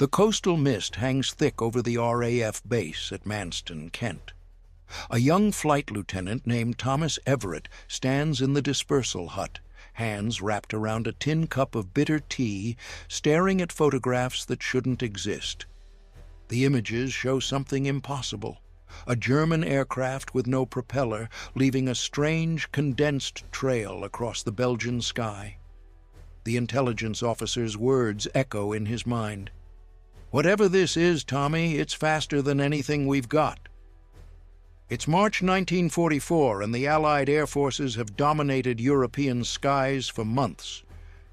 The coastal mist hangs thick over the RAF base at Manston, Kent. A young flight lieutenant named Thomas Everett stands in the dispersal hut, hands wrapped around a tin cup of bitter tea, staring at photographs that shouldn't exist. The images show something impossible. A German aircraft with no propeller, leaving a strange, condensed trail across the Belgian sky. The intelligence officer's words echo in his mind. "Whatever this is, Tommy, it's faster than anything we've got." It's March 1944, and the Allied air forces have dominated European skies for months.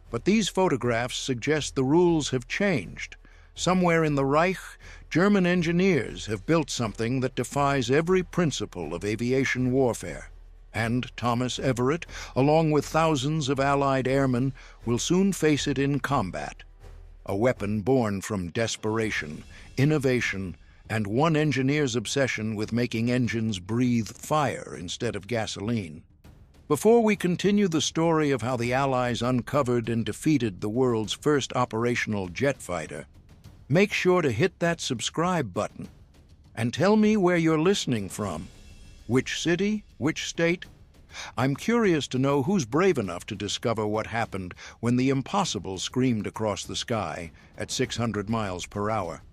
But these photographs suggest the rules have changed. Somewhere in the Reich, German engineers have built something that defies every principle of aviation warfare. And Thomas Everett, along with thousands of Allied airmen, will soon face it in combat. A weapon born from desperation, innovation, and one engineer's obsession with making engines breathe fire instead of gasoline. Before we continue the story of how the Allies uncovered and defeated the world's first operational jet fighter, make sure to hit that subscribe button and tell me where you're listening from. Which city? Which state? I'm curious to know who's brave enough to discover what happened when the impossible screamed across the sky at 600 miles per hour.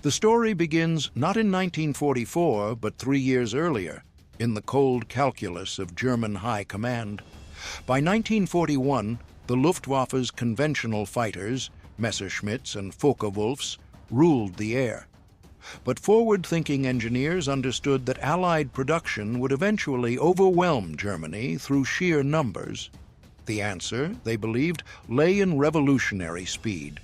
The story begins not in 1944, but 3 years earlier, in the cold calculus of German high command. By 1941, the Luftwaffe's conventional fighters, Messerschmitts and Focke-Wulfs, ruled the air. But forward-thinking engineers understood that Allied production would eventually overwhelm Germany through sheer numbers. The answer, they believed, lay in revolutionary speed.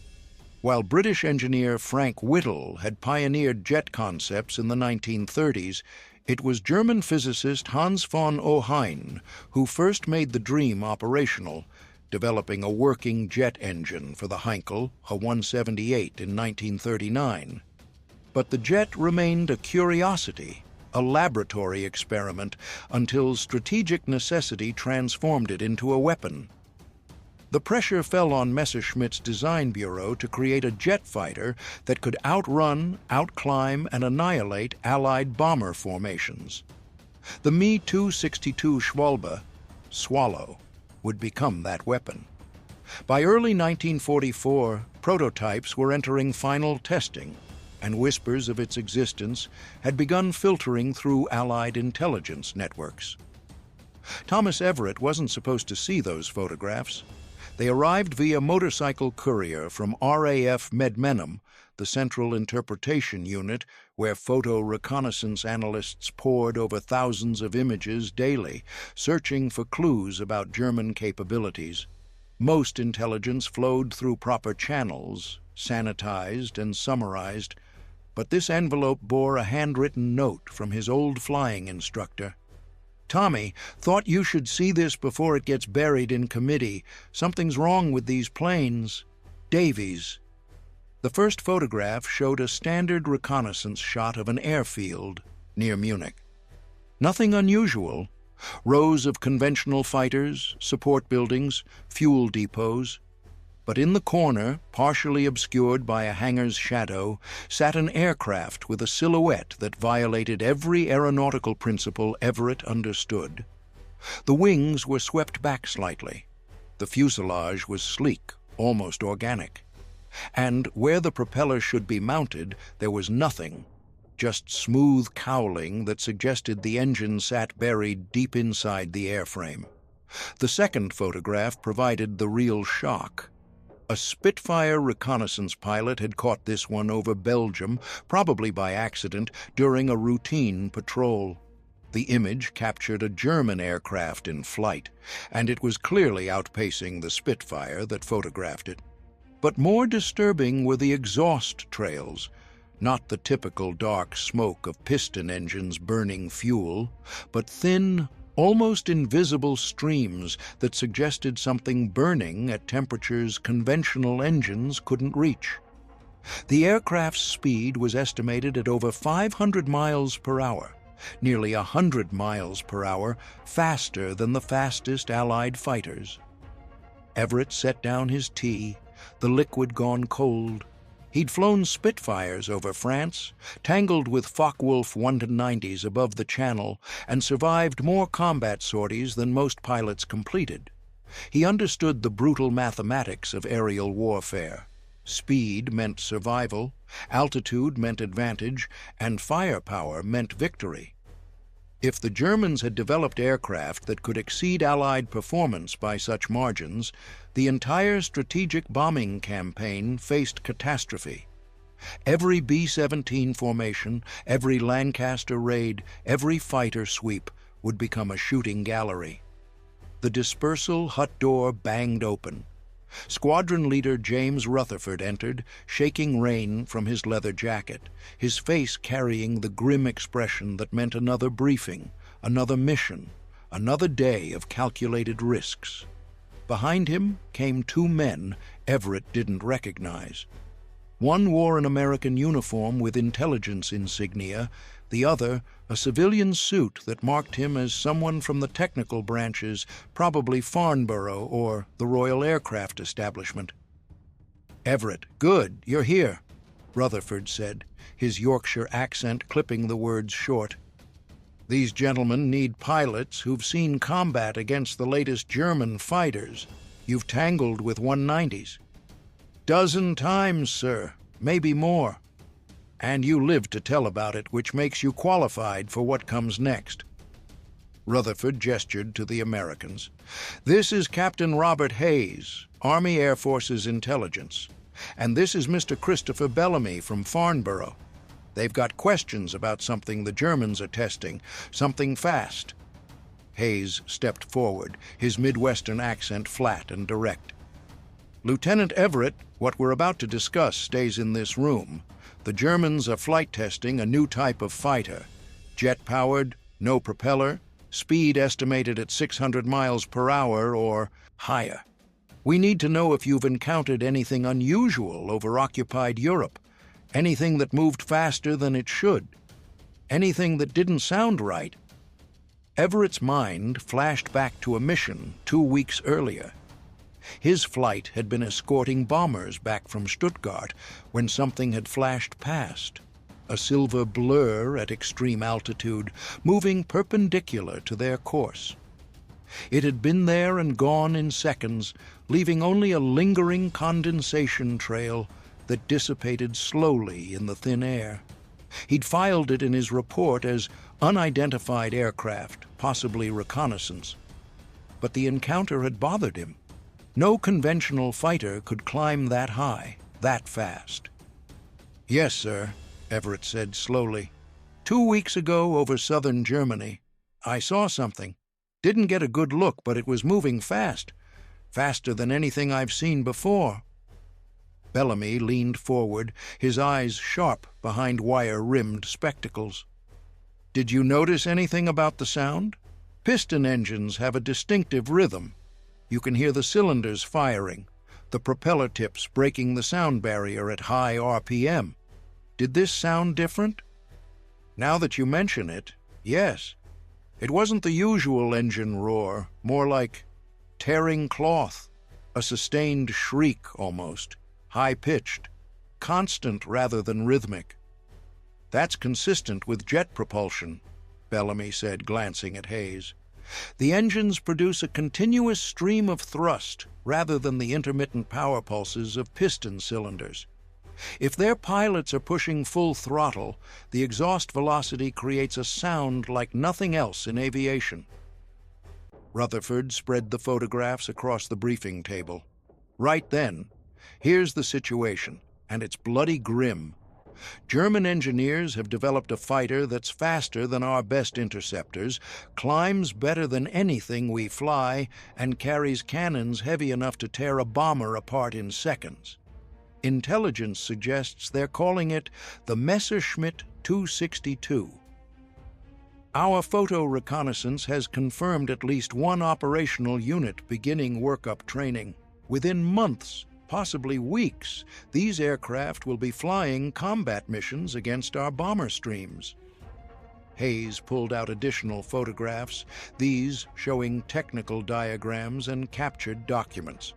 While British engineer Frank Whittle had pioneered jet concepts in the 1930s, it was German physicist Hans von Ohain who first made the dream operational, developing a working jet engine for the Heinkel, a 178, in 1939. But the jet remained a curiosity, a laboratory experiment, until strategic necessity transformed it into a weapon. The pressure fell on Messerschmitt's design bureau to create a jet fighter that could outrun, outclimb, and annihilate Allied bomber formations. The Me-262 Schwalbe, Swallow, would become that weapon. By early 1944, prototypes were entering final testing, and whispers of its existence had begun filtering through Allied intelligence networks. Thomas Everett wasn't supposed to see those photographs. They arrived via motorcycle courier from RAF Medmenham, the Central Interpretation Unit, where photo reconnaissance analysts pored over thousands of images daily, searching for clues about German capabilities. Most intelligence flowed through proper channels, sanitized and summarized, but this envelope bore a handwritten note from his old flying instructor. "Tommy, thought you should see this before it gets buried in committee. Something's wrong with these planes. Davies." The first photograph showed a standard reconnaissance shot of an airfield near Munich. Nothing unusual. Rows of conventional fighters, support buildings, fuel depots. But in the corner, partially obscured by a hangar's shadow, sat an aircraft with a silhouette that violated every aeronautical principle Everett understood. The wings were swept back slightly. The fuselage was sleek, almost organic. And where the propeller should be mounted, there was nothing, just smooth cowling that suggested the engine sat buried deep inside the airframe. The second photograph provided the real shock. A Spitfire reconnaissance pilot had caught this one over Belgium, probably by accident, during a routine patrol. The image captured a German aircraft in flight, and it was clearly outpacing the Spitfire that photographed it. But more disturbing were the exhaust trails, not the typical dark smoke of piston engines burning fuel, but thin, almost invisible streams that suggested something burning at temperatures conventional engines couldn't reach. The aircraft's speed was estimated at over 500 miles per hour, nearly 100 miles per hour faster than the fastest Allied fighters. Everett set down his tea, the liquid gone cold. He'd flown Spitfires over France, tangled with Focke-Wulf 1-90s above the Channel, and survived more combat sorties than most pilots completed. He understood the brutal mathematics of aerial warfare. Speed meant survival, altitude meant advantage, and firepower meant victory. If the Germans had developed aircraft that could exceed Allied performance by such margins, the entire strategic bombing campaign faced catastrophe. Every B-17 formation, every Lancaster raid, every fighter sweep would become a shooting gallery. The dispersal hut door banged open. Squadron leader James Rutherford entered, shaking rain from his leather jacket, his face carrying the grim expression that meant another briefing, another mission, another day of calculated risks. Behind him came two men Everett didn't recognize. One wore an American uniform with intelligence insignia, the other a civilian suit that marked him as someone from the technical branches, probably Farnborough or the Royal Aircraft Establishment. "Everett, good, you're here," Rutherford said, his Yorkshire accent clipping the words short. "These gentlemen need pilots who've seen combat against the latest German fighters. You've tangled with 190s. "Dozen times, sir, maybe more. And you live to tell about it, which makes you qualified for what comes next." Rutherford gestured to the Americans. "This is Captain Robert Hayes, Army Air Forces Intelligence. And this is Mr. Christopher Bellamy from Farnborough. They've got questions about something the Germans are testing, something fast." Hayes stepped forward, his Midwestern accent flat and direct. "Lieutenant Everett, what we're about to discuss stays in this room. The Germans are flight testing a new type of fighter. Jet-powered, no propeller, speed estimated at 600 miles per hour or higher. We need to know if you've encountered anything unusual over occupied Europe, anything that moved faster than it should, anything that didn't sound right." Everett's mind flashed back to a mission 2 weeks earlier. His flight had been escorting bombers back from Stuttgart when something had flashed past, a silver blur at extreme altitude, moving perpendicular to their course. It had been there and gone in seconds, leaving only a lingering condensation trail that dissipated slowly in the thin air. He'd filed it in his report as unidentified aircraft, possibly reconnaissance. But the encounter had bothered him. No conventional fighter could climb that high, that fast. "Yes, sir," Everett said slowly. 2 weeks ago over southern Germany, I saw something. Didn't get a good look, but it was moving fast. Faster than anything I've seen before." Bellamy leaned forward, his eyes sharp behind wire-rimmed spectacles. "Did you notice anything about the sound? Piston engines have a distinctive rhythm. You can hear the cylinders firing, the propeller tips breaking the sound barrier at high RPM. Did this sound different?" "Now that you mention it, yes. It wasn't the usual engine roar, more like tearing cloth, a sustained shriek almost, high-pitched, constant rather than rhythmic." "That's consistent with jet propulsion," Bellamy said, glancing at Hayes. "The engines produce a continuous stream of thrust rather than the intermittent power pulses of piston cylinders. If their pilots are pushing full throttle, the exhaust velocity creates a sound like nothing else in aviation." Rutherford spread the photographs across the briefing table. "Right then, here's the situation, and it's bloody grim. German engineers have developed a fighter that's faster than our best interceptors, climbs better than anything we fly, and carries cannons heavy enough to tear a bomber apart in seconds. Intelligence suggests they're calling it the Messerschmitt 262. Our photo reconnaissance has confirmed at least one operational unit beginning workup training. Within months, possibly weeks, these aircraft will be flying combat missions against our bomber streams." Hayes pulled out additional photographs, these showing technical diagrams and captured documents.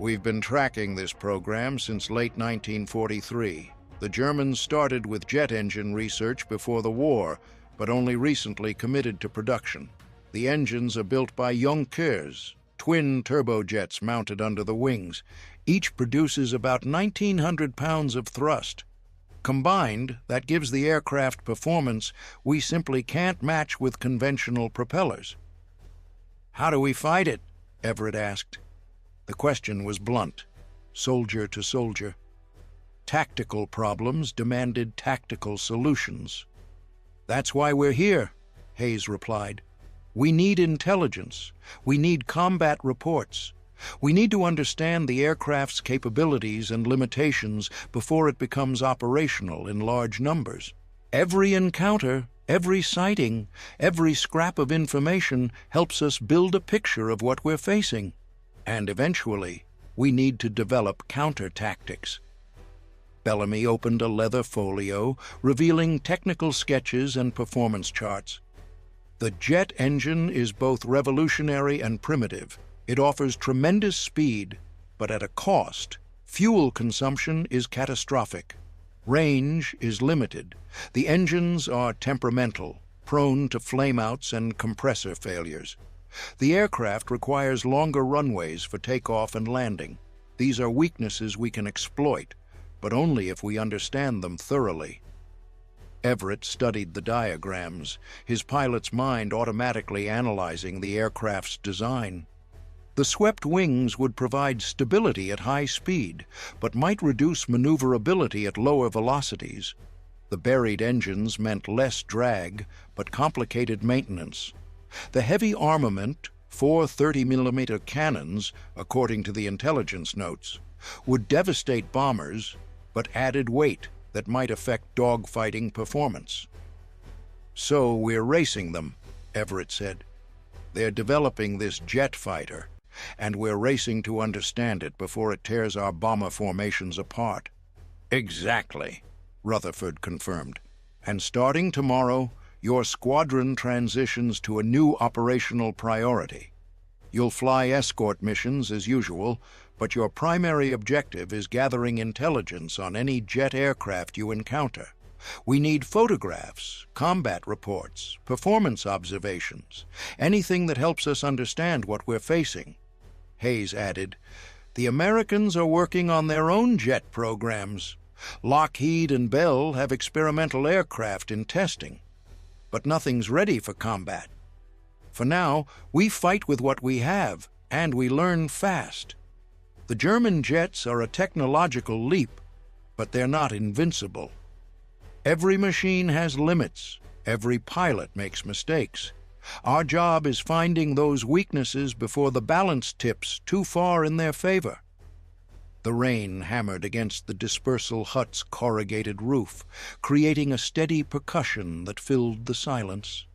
We've been tracking this program since late 1943. The Germans started with jet engine research before the war, but only recently committed to production. The engines are built by Junkers, twin turbojets mounted under the wings. Each produces about 1,900 pounds of thrust. Combined, that gives the aircraft performance we simply can't match with conventional propellers. "How do we fight it?" Everett asked. The question was blunt, soldier to soldier. Tactical problems demanded tactical solutions. "That's why we're here," Hayes replied. "We need intelligence. We need combat reports. We need to understand the aircraft's capabilities and limitations before it becomes operational in large numbers. Every encounter, every sighting, every scrap of information helps us build a picture of what we're facing. And eventually, we need to develop counter-tactics." Bellamy opened a leather folio, revealing technical sketches and performance charts. The jet engine is both revolutionary and primitive. It offers tremendous speed, but at a cost. Fuel consumption is catastrophic. Range is limited. The engines are temperamental, prone to flameouts and compressor failures. The aircraft requires longer runways for takeoff and landing. These are weaknesses we can exploit, but only if we understand them thoroughly. Everett studied the diagrams, his pilot's mind automatically analyzing the aircraft's design. The swept wings would provide stability at high speed, but might reduce maneuverability at lower velocities. The buried engines meant less drag, but complicated maintenance. The heavy armament, 4 30mm cannons, according to the intelligence notes, would devastate bombers, but added weight that might affect dogfighting performance. "So we're racing them," Everett said. "They're developing this jet fighter, and we're racing to understand it before it tears our bomber formations apart." "Exactly," Rutherford confirmed. "And starting tomorrow, your squadron transitions to a new operational priority. You'll fly escort missions as usual, but your primary objective is gathering intelligence on any jet aircraft you encounter. We need photographs, combat reports, performance observations, anything that helps us understand what we're facing." Hayes added, "The Americans are working on their own jet programs. Lockheed and Bell have experimental aircraft in testing, but nothing's ready for combat. For now, we fight with what we have, and we learn fast. The German jets are a technological leap, but they're not invincible. Every machine has limits. Every pilot makes mistakes. Our job is finding those weaknesses before the balance tips too far in their favor." The rain hammered against the dispersal hut's corrugated roof, creating a steady percussion that filled the silence.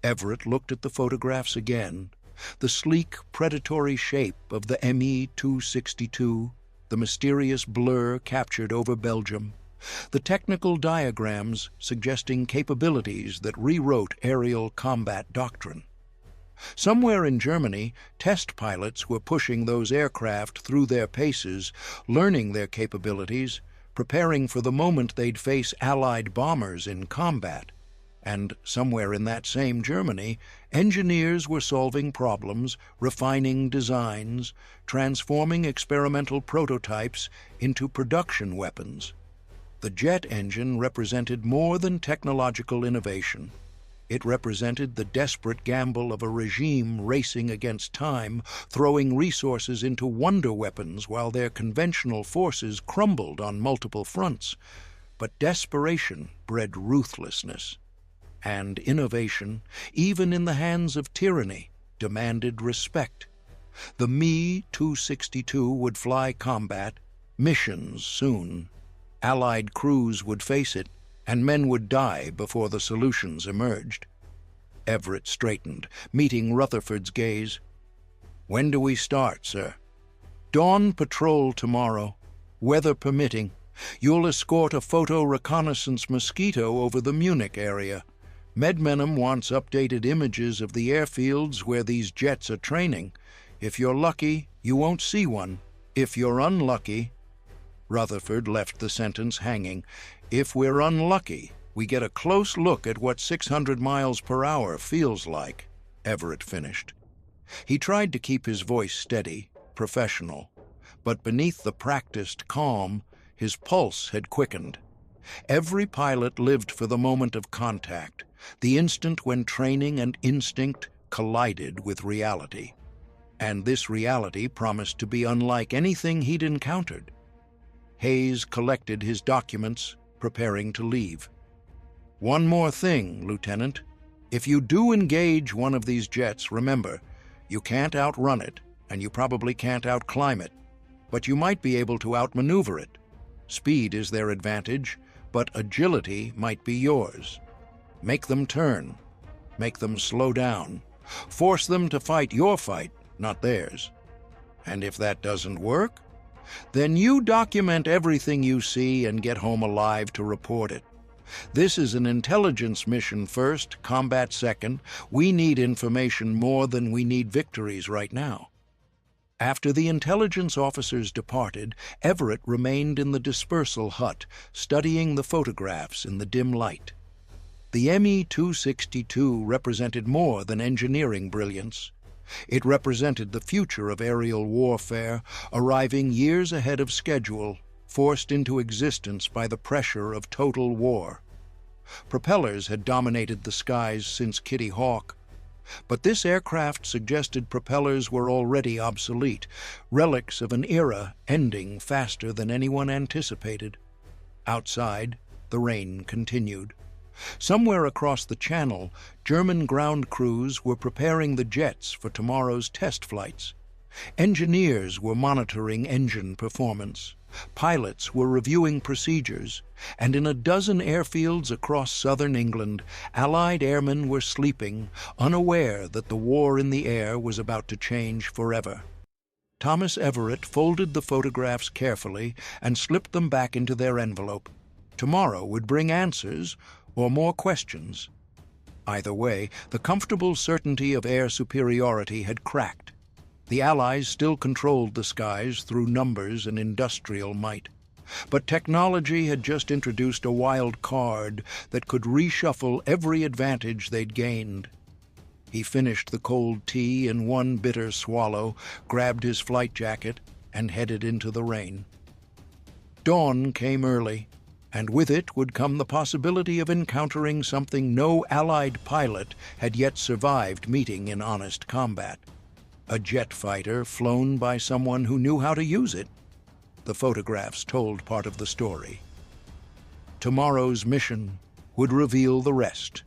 Everett looked at the photographs again. The sleek, predatory shape of the Me-262, the mysterious blur captured over Belgium, the technical diagrams suggesting capabilities that rewrote aerial combat doctrine. Somewhere in Germany, test pilots were pushing those aircraft through their paces, learning their capabilities, preparing for the moment they'd face Allied bombers in combat. And somewhere in that same Germany, engineers were solving problems, refining designs, transforming experimental prototypes into production weapons. The jet engine represented more than technological innovation. It represented the desperate gamble of a regime racing against time, throwing resources into wonder weapons while their conventional forces crumbled on multiple fronts. But desperation bred ruthlessness. And innovation, even in the hands of tyranny, demanded respect. The Me-262 would fly combat, missions soon. Allied crews would face it, and men would die before the solutions emerged. Everett straightened, meeting Rutherford's gaze. "When do we start, sir?" "Dawn patrol tomorrow, weather permitting. You'll escort a photo reconnaissance Mosquito over the Munich area. Medmenham wants updated images of the airfields where these jets are training. If you're lucky, you won't see one. If you're unlucky, Rutherford left the sentence hanging. If we're unlucky, we get a close look at what 600 miles per hour feels like, Everett finished. He tried to keep his voice steady, professional, but beneath the practiced calm, his pulse had quickened. Every pilot lived for the moment of contact, the instant when training and instinct collided with reality. And this reality promised to be unlike anything he'd encountered. Hayes collected his documents, preparing to leave. "One more thing, Lieutenant. If you do engage one of these jets, remember, you can't outrun it, and you probably can't outclimb it, but you might be able to outmaneuver it. Speed is their advantage, but agility might be yours. Make them turn. Make them slow down. Force them to fight your fight, not theirs. And if that doesn't work, then you document everything you see and get home alive to report it. This is an intelligence mission first, combat second. We need information more than we need victories right now." After the intelligence officers departed, Everett remained in the dispersal hut, studying the photographs in the dim light. The ME-262 represented more than engineering brilliance. It represented the future of aerial warfare, arriving years ahead of schedule, forced into existence by the pressure of total war. Propellers had dominated the skies since Kitty Hawk, but this aircraft suggested propellers were already obsolete, relics of an era ending faster than anyone anticipated. Outside, the rain continued. Somewhere across the channel, German ground crews were preparing the jets for tomorrow's test flights. Engineers were monitoring engine performance. Pilots were reviewing procedures, and in a dozen airfields across southern England, Allied airmen were sleeping, unaware that the war in the air was about to change forever. Thomas Everett folded the photographs carefully and slipped them back into their envelope. Tomorrow would bring answers or more questions. Either way, the comfortable certainty of air superiority had cracked. The Allies still controlled the skies through numbers and industrial might. But technology had just introduced a wild card that could reshuffle every advantage they'd gained. He finished the cold tea in one bitter swallow, grabbed his flight jacket, and headed into the rain. Dawn came early, and with it would come the possibility of encountering something no Allied pilot had yet survived meeting in honest combat. A jet fighter flown by someone who knew how to use it. The photographs told part of the story. Tomorrow's mission would reveal the rest.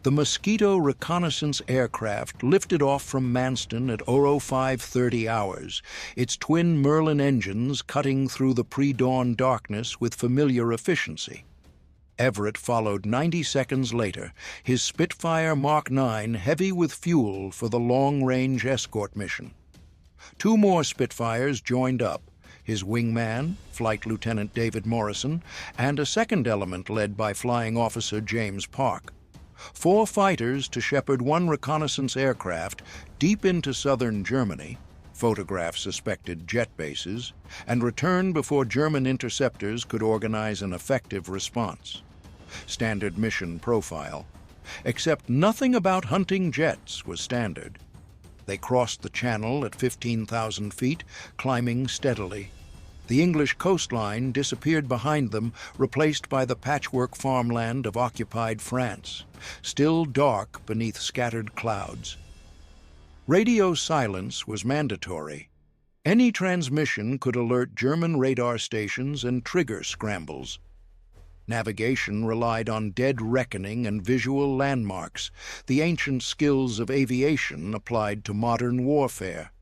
The Mosquito reconnaissance aircraft lifted off from Manston at 05:30 hours, its twin Merlin engines cutting through the pre-dawn darkness with familiar efficiency. Everett followed 90 seconds later, his Spitfire Mark 9 heavy with fuel for the long-range escort mission. Two more Spitfires joined up, his wingman, Flight Lieutenant David Morrison, and a second element led by Flying Officer James Park. 4 fighters to shepherd one reconnaissance aircraft deep into southern Germany, photograph suspected jet bases, and return before German interceptors could organize an effective response. Standard mission profile. Except nothing about hunting jets was standard. They crossed the channel at 15,000 feet, climbing steadily. The English coastline disappeared behind them, replaced by the patchwork farmland of occupied France, still dark beneath scattered clouds. Radio silence was mandatory. Any transmission could alert German radar stations and trigger scrambles. Navigation relied on dead reckoning and visual landmarks, the ancient skills of aviation applied to modern warfare.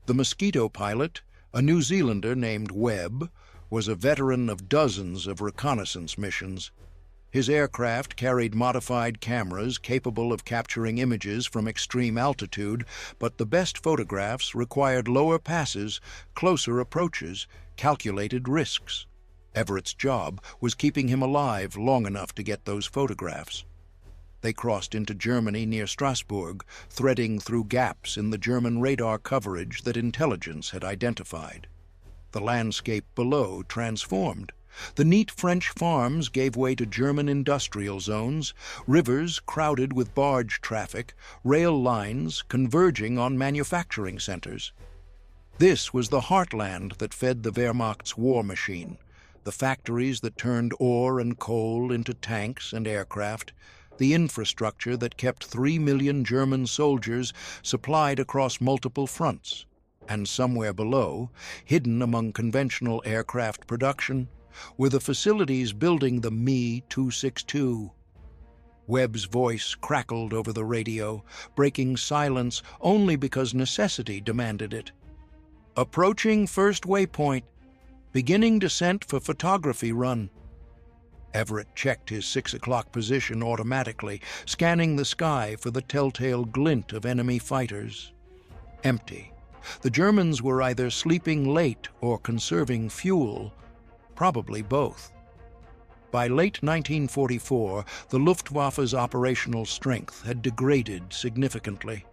The Mosquito pilot, a New Zealander named Webb, was a veteran of dozens of reconnaissance missions. His aircraft carried modified cameras capable of capturing images from extreme altitude, but the best photographs required lower passes, closer approaches, calculated risks. Everett's job was keeping him alive long enough to get those photographs. They crossed into Germany near Strasbourg, threading through gaps in the German radar coverage that intelligence had identified. The landscape below transformed. The neat French farms gave way to German industrial zones, rivers crowded with barge traffic, rail lines converging on manufacturing centers. This was the heartland that fed the Wehrmacht's war machine, the factories that turned ore and coal into tanks and aircraft, the infrastructure that kept 3 million German soldiers supplied across multiple fronts. And somewhere below, hidden among conventional aircraft production, were the facilities building the Me-262. Webb's voice crackled over the radio, breaking silence only because necessity demanded it. Approaching first waypoint. Beginning descent for photography run. Everett checked his 6 o'clock position automatically, scanning the sky for the telltale glint of enemy fighters. Empty. The Germans were either sleeping late or conserving fuel, probably both. By late 1944, the Luftwaffe's operational strength had degraded significantly.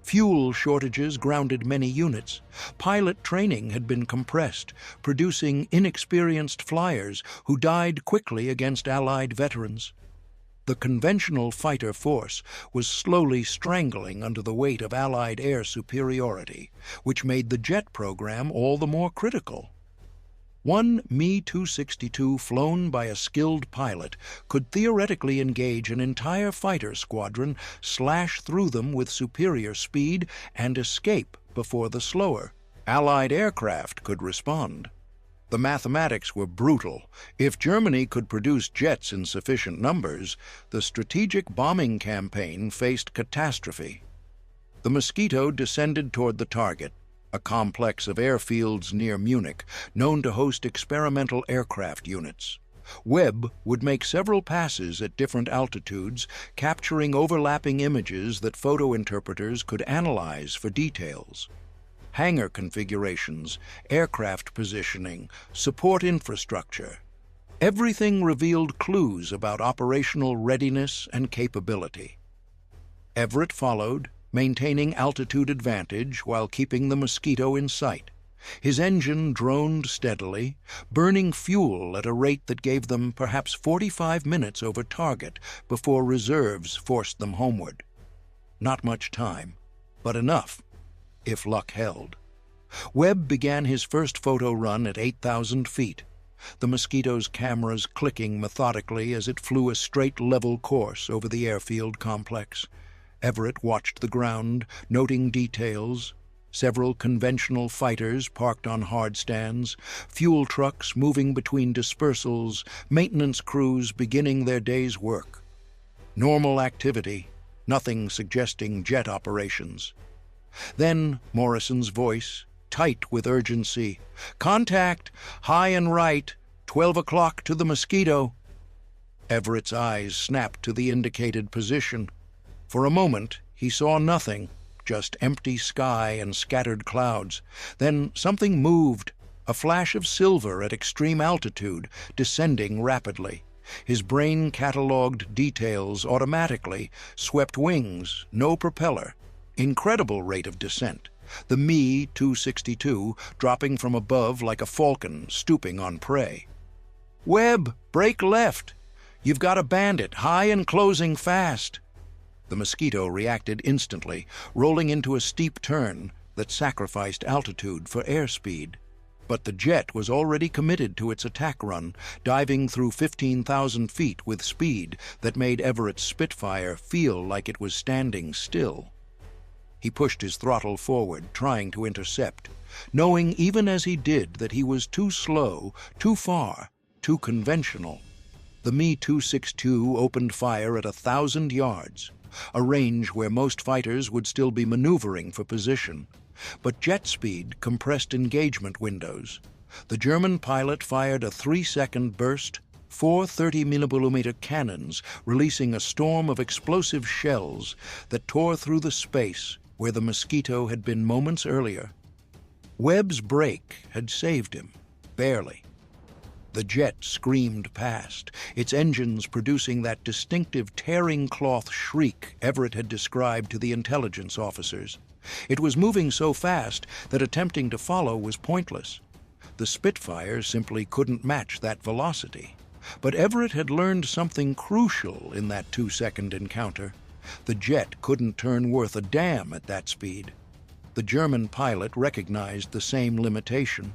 Fuel shortages grounded many units. Pilot training had been compressed, producing inexperienced flyers who died quickly against Allied veterans. The conventional fighter force was slowly strangling under the weight of Allied air superiority, which made the jet program all the more critical. One Me-262 flown by a skilled pilot could theoretically engage an entire fighter squadron, slash through them with superior speed, and escape before the slower Allied aircraft could respond. The mathematics were brutal. If Germany could produce jets in sufficient numbers, the strategic bombing campaign faced catastrophe. The Mosquito descended toward the target, a complex of airfields near Munich, known to host experimental aircraft units. Webb would make several passes at different altitudes, capturing overlapping images that photo interpreters could analyze for details. Hangar configurations, aircraft positioning, support infrastructure. Everything revealed clues about operational readiness and capability. Everett followed, maintaining altitude advantage while keeping the Mosquito in sight. His engine droned steadily, burning fuel at a rate that gave them perhaps 45 minutes over target before reserves forced them homeward. Not much time, but enough, if luck held. Webb began his first photo run at 8,000 feet, the Mosquito's cameras clicking methodically as it flew a straight level course over the airfield complex. Everett watched the ground, noting details. Several conventional fighters parked on hard stands, fuel trucks moving between dispersals, maintenance crews beginning their day's work. Normal activity, nothing suggesting jet operations. Then Morrison's voice, tight with urgency. "Contact! High and right! 12 o'clock to the Mosquito!" Everett's eyes snapped to the indicated position. For a moment, he saw nothing, just empty sky and scattered clouds. Then something moved, a flash of silver at extreme altitude, descending rapidly. His brain catalogued details automatically: swept wings, no propeller. Incredible rate of descent. The Me-262 dropping from above like a falcon stooping on prey. "Webb, break left! You've got a bandit, high and closing fast!" The Mosquito reacted instantly, rolling into a steep turn that sacrificed altitude for airspeed. But the jet was already committed to its attack run, diving through 15,000 feet with speed that made Everett's Spitfire feel like it was standing still. He pushed his throttle forward, trying to intercept, knowing even as he did that he was too slow, too far, too conventional. The Me-262 opened fire at 1,000 yards, a range where most fighters would still be maneuvering for position. But jet speed compressed engagement windows. The German pilot fired a 3-second burst, 4 30mm cannons releasing a storm of explosive shells that tore through the space where the Mosquito had been moments earlier. Webb's brake had saved him, barely. The jet screamed past, its engines producing that distinctive tearing cloth shriek Everett had described to the intelligence officers. It was moving so fast that attempting to follow was pointless. The Spitfire simply couldn't match that velocity. But Everett had learned something crucial in that 2-second encounter. The jet couldn't turn worth a damn at that speed. The German pilot recognized the same limitation.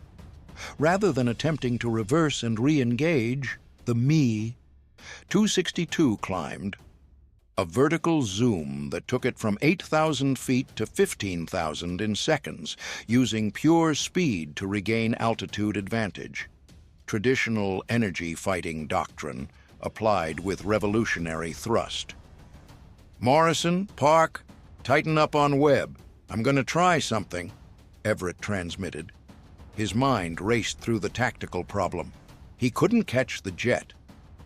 Rather than attempting to reverse and re-engage, the Me-262 climbed a vertical zoom that took it from 8,000 feet to 15,000 in seconds, using pure speed to regain altitude advantage. Traditional energy-fighting doctrine applied with revolutionary thrust. "Morrison, Park, tighten up on Webb. I'm going to try something," Everett transmitted. His mind raced through the tactical problem. He couldn't catch the jet,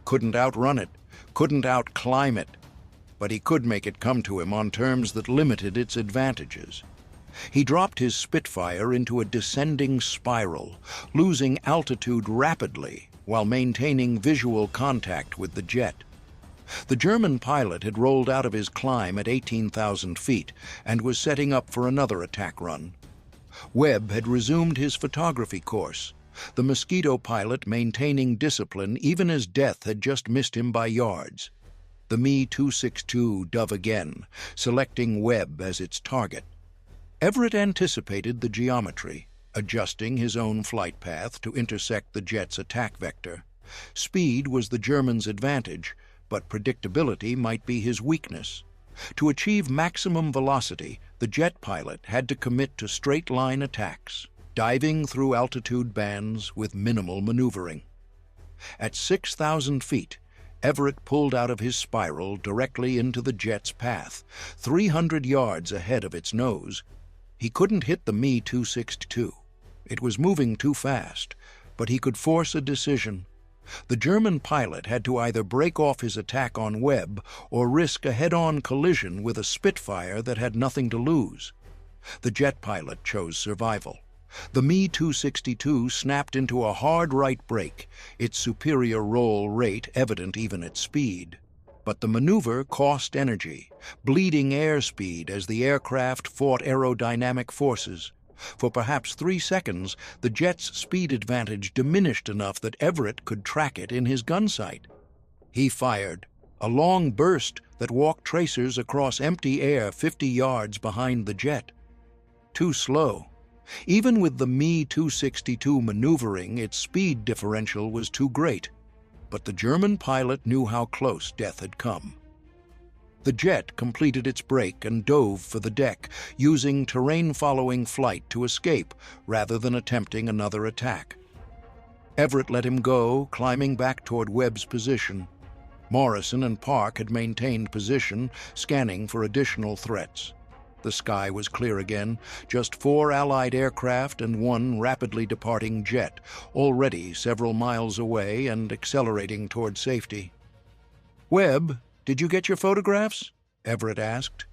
couldn't outrun it, couldn't outclimb it, but he could make it come to him on terms that limited its advantages. He dropped his Spitfire into a descending spiral, losing altitude rapidly while maintaining visual contact with the jet. The German pilot had rolled out of his climb at 18,000 feet and was setting up for another attack run. Webb had resumed his photography course, the Mosquito pilot maintaining discipline even as death had just missed him by yards. The Me-262 dove again, selecting Webb as its target. Everett anticipated the geometry, adjusting his own flight path to intersect the jet's attack vector. Speed was the German's advantage, but predictability might be his weakness. To achieve maximum velocity, the jet pilot had to commit to straight-line attacks, diving through altitude bands with minimal maneuvering. At 6,000 feet, Everett pulled out of his spiral directly into the jet's path, 300 yards ahead of its nose. He couldn't hit the Me-262. It was moving too fast, but he could force a decision. The German pilot had to either break off his attack on Webb or risk a head-on collision with a Spitfire that had nothing to lose. The jet pilot chose survival. The Me-262 snapped into a hard right brake, its superior roll rate evident even at speed. But the maneuver cost energy, bleeding airspeed as the aircraft fought aerodynamic forces. For perhaps 3 seconds, the jet's speed advantage diminished enough that Everett could track it in his gun sight. He fired, a long burst that walked tracers across empty air 50 yards behind the jet. Too slow. Even with the Me-262 maneuvering, its speed differential was too great. But the German pilot knew how close death had come. The jet completed its brake and dove for the deck, using terrain-following flight to escape rather than attempting another attack. Everett let him go, climbing back toward Webb's position. Morrison and Park had maintained position, scanning for additional threats. The sky was clear again, just 4 Allied aircraft and 1 rapidly departing jet, already several miles away and accelerating toward safety. "Webb, did you get your photographs?" Everett asked.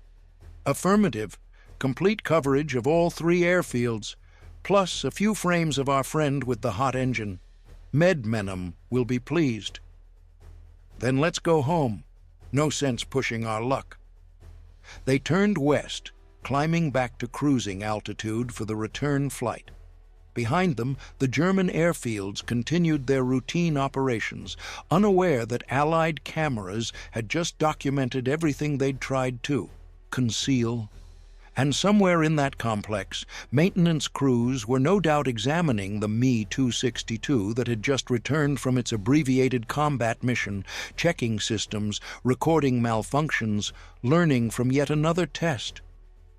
"Affirmative. Complete coverage of all 3 airfields, plus a few frames of our friend with the hot engine. Medmenham will be pleased." "Then let's go home. No sense pushing our luck." They turned west, climbing back to cruising altitude for the return flight. Behind them, the German airfields continued their routine operations, unaware that Allied cameras had just documented everything they'd tried to conceal. And somewhere in that complex, maintenance crews were no doubt examining the Me-262 that had just returned from its abbreviated combat mission, checking systems, recording malfunctions, learning from yet another test.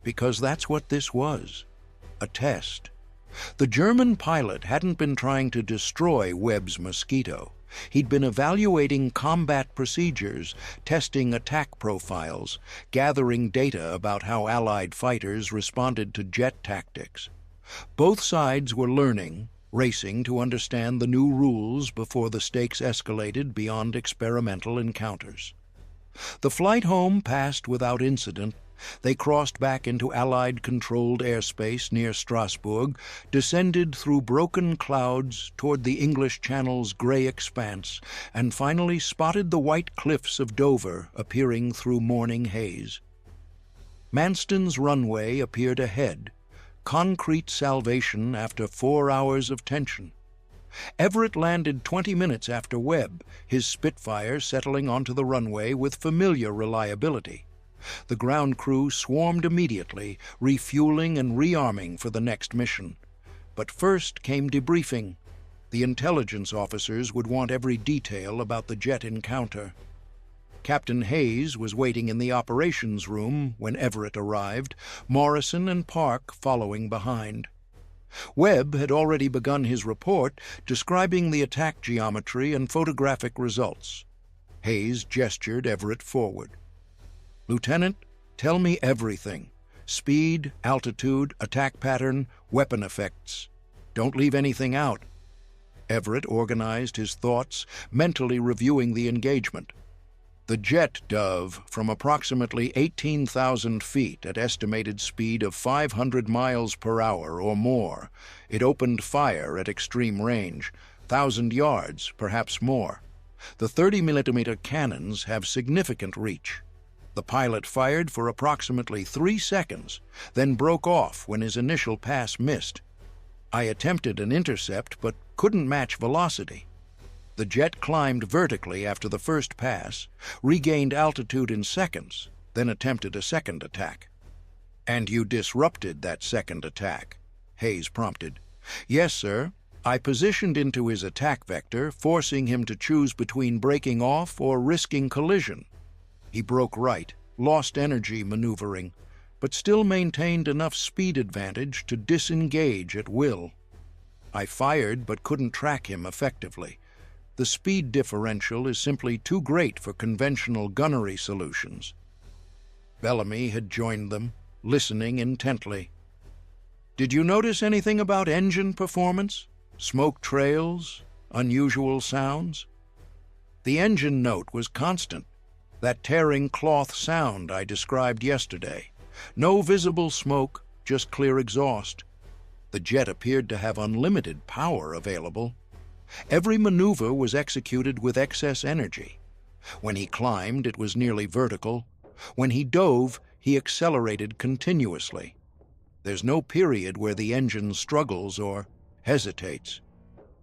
Because that's what this was, a test. The German pilot hadn't been trying to destroy Webb's Mosquito. He'd been evaluating combat procedures, testing attack profiles, gathering data about how Allied fighters responded to jet tactics. Both sides were learning, racing to understand the new rules before the stakes escalated beyond experimental encounters. The flight home passed without incident. They crossed back into Allied-controlled airspace near Strasbourg, descended through broken clouds toward the English Channel's gray expanse, and finally spotted the white cliffs of Dover appearing through morning haze. Manston's runway appeared ahead, concrete salvation after 4 hours of tension. Everett landed 20 minutes after Webb, his Spitfire settling onto the runway with familiar reliability. The ground crew swarmed immediately, refueling and rearming for the next mission. But first came debriefing. The intelligence officers would want every detail about the jet encounter. Captain Hayes was waiting in the operations room when Everett arrived, Morrison and Park following behind. Webb had already begun his report, describing the attack geometry and photographic results. Hayes gestured Everett forward. "Lieutenant, tell me everything. Speed, altitude, attack pattern, weapon effects. Don't leave anything out." Everett organized his thoughts, mentally reviewing the engagement. The jet dove from approximately 18,000 feet at estimated speed of 500 miles per hour or more. It opened fire at extreme range, 1,000 yards, perhaps more. The 30mm cannons have significant reach. The pilot fired for approximately 3 seconds, then broke off when his initial pass missed. I attempted an intercept but couldn't match velocity. The jet climbed vertically after the first pass, regained altitude in seconds, then attempted a second attack. "And you disrupted that second attack," Hayes prompted. "Yes, sir. I positioned into his attack vector, forcing him to choose between breaking off or risking collision. He broke right, lost energy maneuvering, but still maintained enough speed advantage to disengage at will. I fired but couldn't track him effectively. The speed differential is simply too great for conventional gunnery solutions." Bellamy had joined them, listening intently. "Did you notice anything about engine performance? Smoke trails? Unusual sounds?" The engine note was constant, that tearing cloth sound I described yesterday. No visible smoke, just clear exhaust. The jet appeared to have unlimited power available. Every maneuver was executed with excess energy. When he climbed, it was nearly vertical. When he dove, he accelerated continuously. There's no period where the engine struggles or hesitates.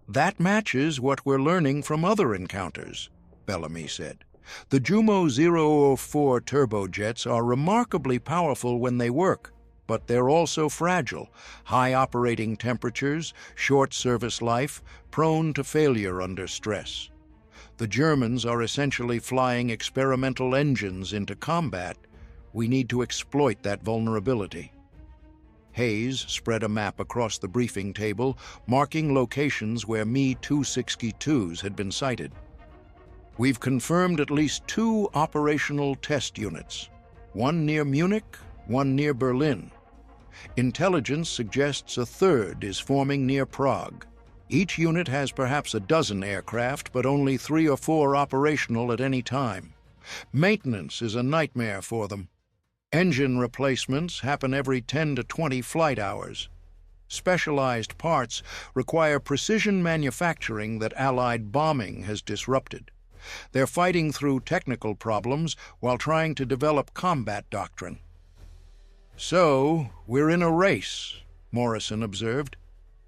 "That matches what we're learning from other encounters," Bellamy said. "The Jumo 004 turbojets are remarkably powerful when they work, but they're also fragile, high operating temperatures, short service life, prone to failure under stress. The Germans are essentially flying experimental engines into combat. We need to exploit that vulnerability." Hayes spread a map across the briefing table, marking locations where Me-262s had been sighted. "We've confirmed at least 2 operational test units, one near Munich, one near Berlin. Intelligence suggests a third is forming near Prague. Each unit has perhaps a dozen aircraft, but only 3 or 4 operational at any time. Maintenance is a nightmare for them. Engine replacements happen every 10 to 20 flight hours. Specialized parts require precision manufacturing that Allied bombing has disrupted. They're fighting through technical problems while trying to develop combat doctrine." "So, we're in a race," Morrison observed.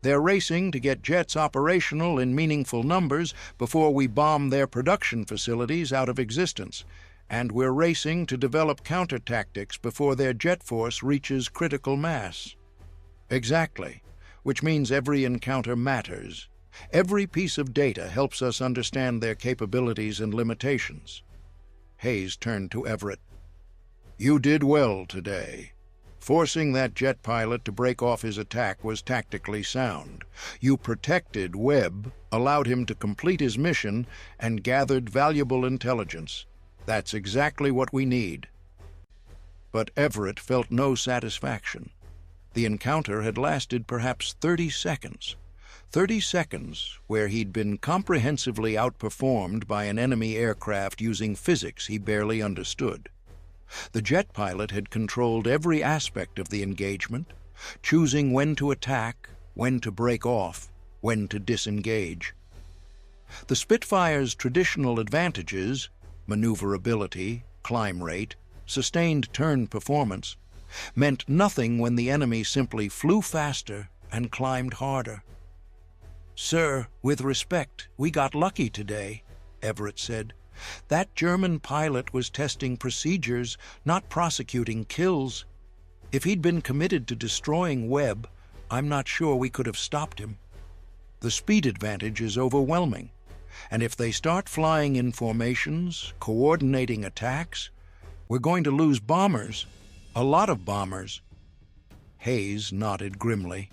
"They're racing to get jets operational in meaningful numbers before we bomb their production facilities out of existence, and we're racing to develop counter-tactics before their jet force reaches critical mass." "Exactly, which means every encounter matters. Every piece of data helps us understand their capabilities and limitations." Hayes turned to Everett. "You did well today. Forcing that jet pilot to break off his attack was tactically sound. You protected Webb, allowed him to complete his mission, and gathered valuable intelligence. That's exactly what we need." But Everett felt no satisfaction. The encounter had lasted perhaps 30 seconds. 30 seconds where he'd been comprehensively outperformed by an enemy aircraft using physics he barely understood. The jet pilot had controlled every aspect of the engagement, choosing when to attack, when to break off, when to disengage. The Spitfire's traditional advantages, maneuverability, climb rate, sustained turn performance, meant nothing when the enemy simply flew faster and climbed harder. "Sir, with respect, we got lucky today," Everett said. "That German pilot was testing procedures, not prosecuting kills. If he'd been committed to destroying Webb, I'm not sure we could have stopped him. The speed advantage is overwhelming, and if they start flying in formations, coordinating attacks, we're going to lose bombers, a lot of bombers." Hayes nodded grimly.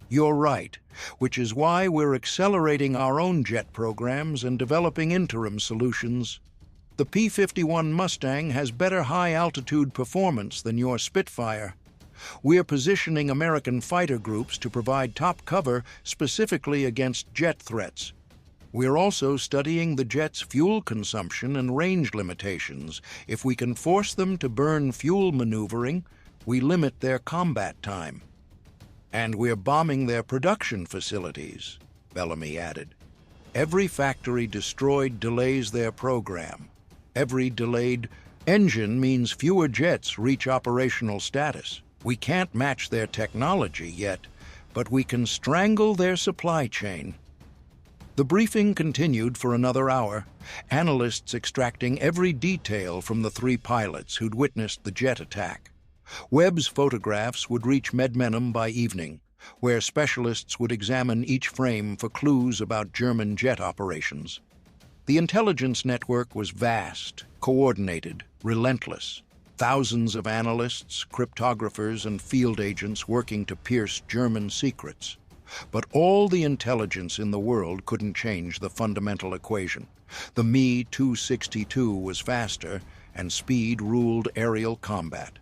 "You're right, which is why we're accelerating our own jet programs and developing interim solutions. The P-51 Mustang has better high-altitude performance than your Spitfire. We're positioning American fighter groups to provide top cover specifically against jet threats. We're also studying the jet's fuel consumption and range limitations. If we can force them to burn fuel maneuvering, we limit their combat time. And we're bombing their production facilities," Bellamy added. "Every factory destroyed delays their program. Every delayed engine means fewer jets reach operational status. We can't match their technology yet, but we can strangle their supply chain." The briefing continued for another hour, analysts extracting every detail from the three pilots who'd witnessed the jet attack. Webb's photographs would reach Medmenham by evening, where specialists would examine each frame for clues about German jet operations. The intelligence network was vast, coordinated, relentless. Thousands of analysts, cryptographers, and field agents working to pierce German secrets. But all the intelligence in the world couldn't change the fundamental equation. The Me-262 was faster, and speed ruled aerial combat.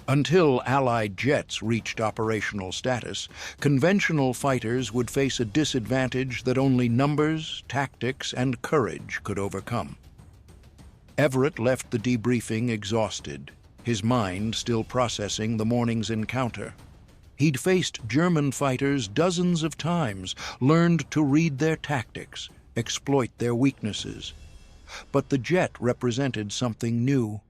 Until Allied jets reached operational status, conventional fighters would face a disadvantage that only numbers, tactics, and courage could overcome. Everett left the debriefing exhausted, his mind still processing the morning's encounter. He'd faced German fighters dozens of times, learned to read their tactics, exploit their weaknesses. But the jet represented something new.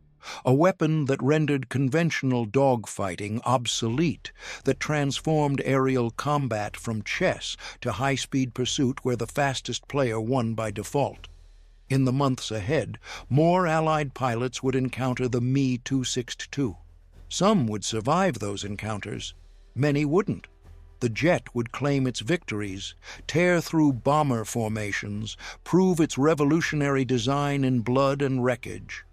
A weapon that rendered conventional dogfighting obsolete, that transformed aerial combat from chess to high-speed pursuit where the fastest player won by default. In the months ahead, more Allied pilots would encounter the Me-262. Some would survive those encounters. Many wouldn't. The jet would claim its victories, tear through bomber formations, prove its revolutionary design in blood and wreckage.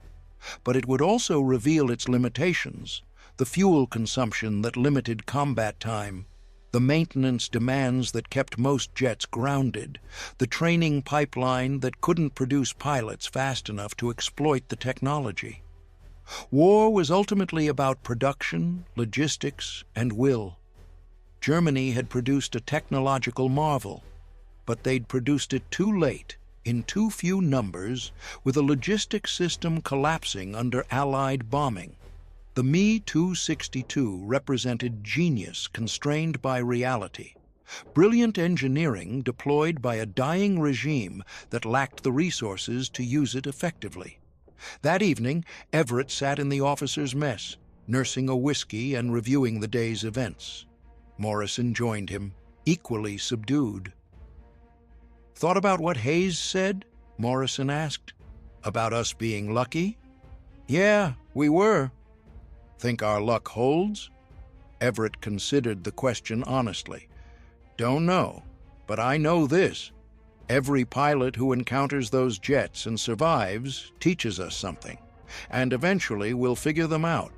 But it would also reveal its limitations, the fuel consumption that limited combat time, the maintenance demands that kept most jets grounded, the training pipeline that couldn't produce pilots fast enough to exploit the technology. War was ultimately about production, logistics, and will. Germany had produced a technological marvel, but they'd produced it too late, in too few numbers, with a logistics system collapsing under Allied bombing. The Me-262 represented genius constrained by reality, brilliant engineering deployed by a dying regime that lacked the resources to use it effectively. That evening, Everett sat in the officers' mess, nursing a whiskey and reviewing the day's events. Morrison joined him, equally subdued. "Thought about what Hayes said?" Morrison asked. "About us being lucky?" "Yeah, we were." "Think our luck holds?" Everett considered the question honestly. "Don't know, but I know this. Every pilot who encounters those jets and survives teaches us something, and eventually we'll figure them out.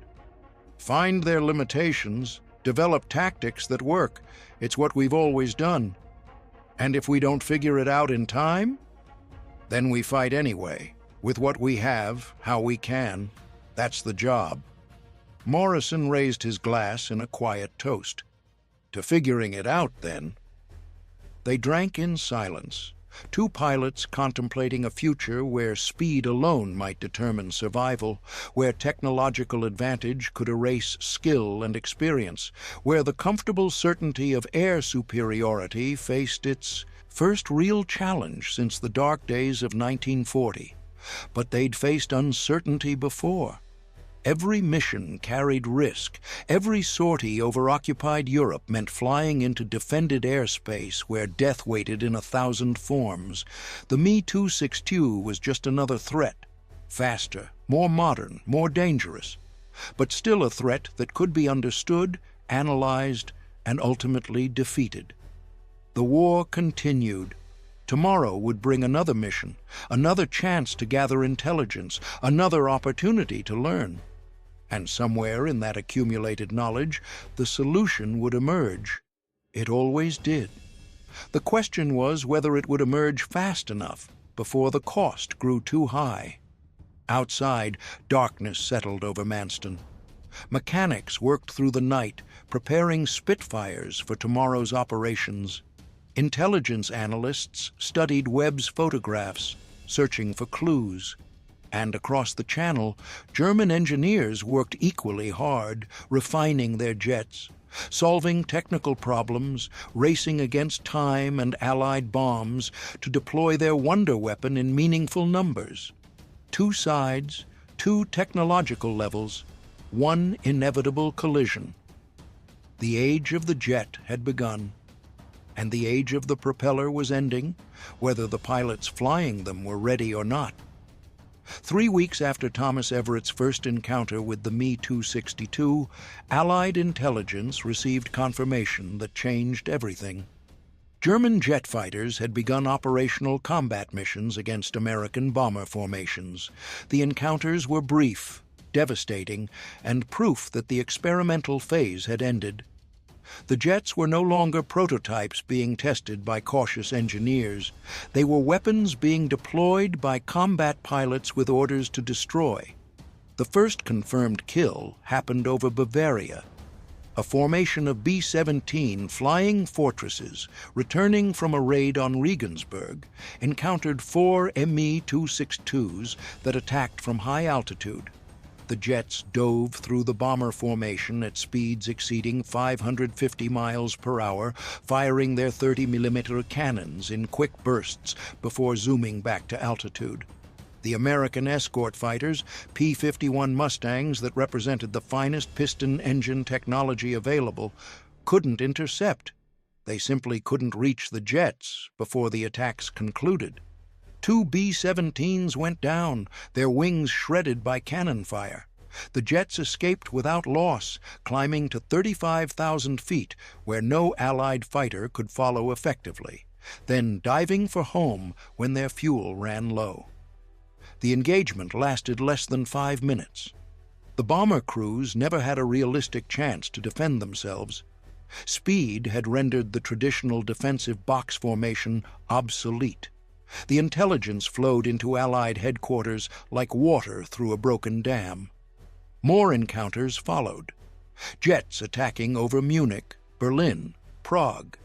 Find their limitations, develop tactics that work. It's what we've always done. And if we don't figure it out in time, then we fight anyway, with what we have, how we can. That's the job." Morrison raised his glass in a quiet toast. "To figuring it out, then." They drank in silence, two pilots contemplating a future where speed alone might determine survival, where technological advantage could erase skill and experience, where the comfortable certainty of air superiority faced its first real challenge since the dark days of 1940. But they'd faced uncertainty before. Every mission carried risk. Every sortie over occupied Europe meant flying into defended airspace where death waited in 1,000 forms. The Me-262 was just another threat. Faster, more modern, more dangerous. But still a threat that could be understood, analyzed, and ultimately defeated. The war continued. Tomorrow would bring another mission, another chance to gather intelligence, another opportunity to learn. And somewhere in that accumulated knowledge, the solution would emerge. It always did. The question was whether it would emerge fast enough before the cost grew too high. Outside, darkness settled over Manston. Mechanics worked through the night, preparing Spitfires for tomorrow's operations. Intelligence analysts studied Webb's photographs, searching for clues. And across the channel, German engineers worked equally hard, refining their jets, solving technical problems, racing against time and Allied bombs to deploy their wonder weapon in meaningful numbers. Two sides, two technological levels, one inevitable collision. The age of the jet had begun, and the age of the propeller was ending, whether the pilots flying them were ready or not. 3 weeks after Thomas Everett's first encounter with the Me-262, Allied intelligence received confirmation that changed everything. German jet fighters had begun operational combat missions against American bomber formations. The encounters were brief, devastating, and proof that the experimental phase had ended. The jets were no longer prototypes being tested by cautious engineers. They were weapons being deployed by combat pilots with orders to destroy. The first confirmed kill happened over Bavaria. A formation of B-17 flying fortresses, returning from a raid on Regensburg, encountered 4 Me-262s that attacked from high altitude. The jets dove through the bomber formation at speeds exceeding 550 miles per hour, firing their 30mm cannons in quick bursts before zooming back to altitude. The American escort fighters, P-51 Mustangs that represented the finest piston engine technology available, couldn't intercept. They simply couldn't reach the jets before the attacks concluded. 2 B-17s went down, their wings shredded by cannon fire. The jets escaped without loss, climbing to 35,000 feet, where no Allied fighter could follow effectively, then diving for home when their fuel ran low. The engagement lasted less than 5 minutes. The bomber crews never had a realistic chance to defend themselves. Speed had rendered the traditional defensive box formation obsolete. The intelligence flowed into Allied headquarters like water through a broken dam. More encounters followed. Jets attacking over Munich, Berlin, Prague.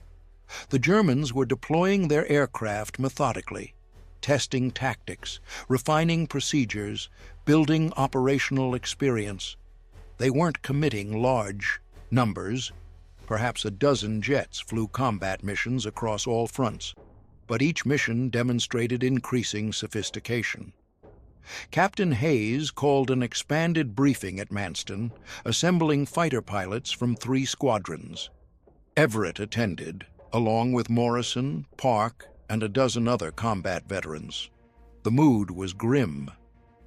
The Germans were deploying their aircraft methodically, testing tactics, refining procedures, building operational experience. They weren't committing large numbers. Perhaps a dozen jets flew combat missions across all fronts, but each mission demonstrated increasing sophistication. Captain Hayes called an expanded briefing at Manston, assembling fighter pilots from 3 squadrons. Everett attended, along with Morrison, Park, and a dozen other combat veterans. The mood was grim.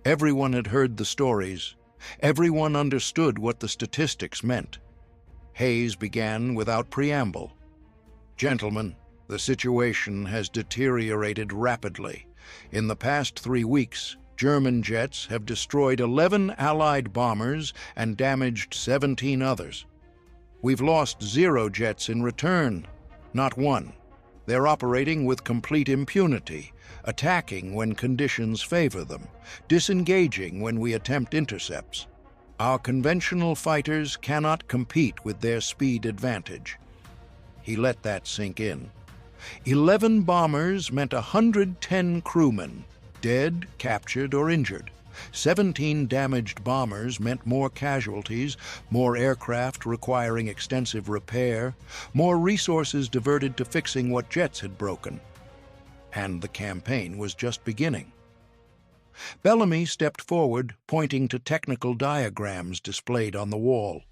Everyone had heard the stories. Everyone understood what the statistics meant. Hayes began without preamble. "Gentlemen, the situation has deteriorated rapidly. In the past 3 weeks, German jets have destroyed 11 Allied bombers and damaged 17 others. We've lost 0 jets in return, not one. They're operating with complete impunity, attacking when conditions favor them, disengaging when we attempt intercepts. Our conventional fighters cannot compete with their speed advantage." He let that sink in. 11 bombers meant 110 crewmen, dead, captured, or injured. 17 damaged bombers meant more casualties, more aircraft requiring extensive repair, more resources diverted to fixing what jets had broken. And the campaign was just beginning. Bellamy stepped forward, pointing to technical diagrams displayed on the wall.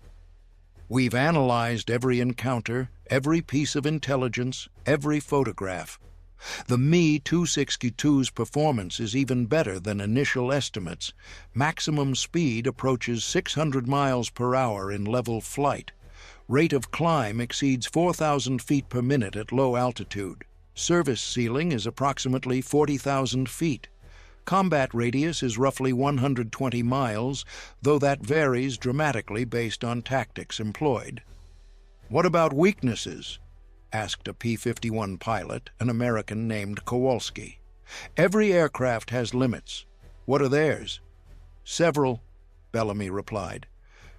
"We've analyzed every encounter, every piece of intelligence, every photograph. The Me-262's performance is even better than initial estimates. Maximum speed approaches 600 miles per hour in level flight. Rate of climb exceeds 4,000 feet per minute at low altitude. Service ceiling is approximately 40,000 feet. Combat radius is roughly 120 miles, though that varies dramatically based on tactics employed." "What about weaknesses?" asked a P-51 pilot, an American named Kowalski. "Every aircraft has limits. What are theirs?" "Several," Bellamy replied.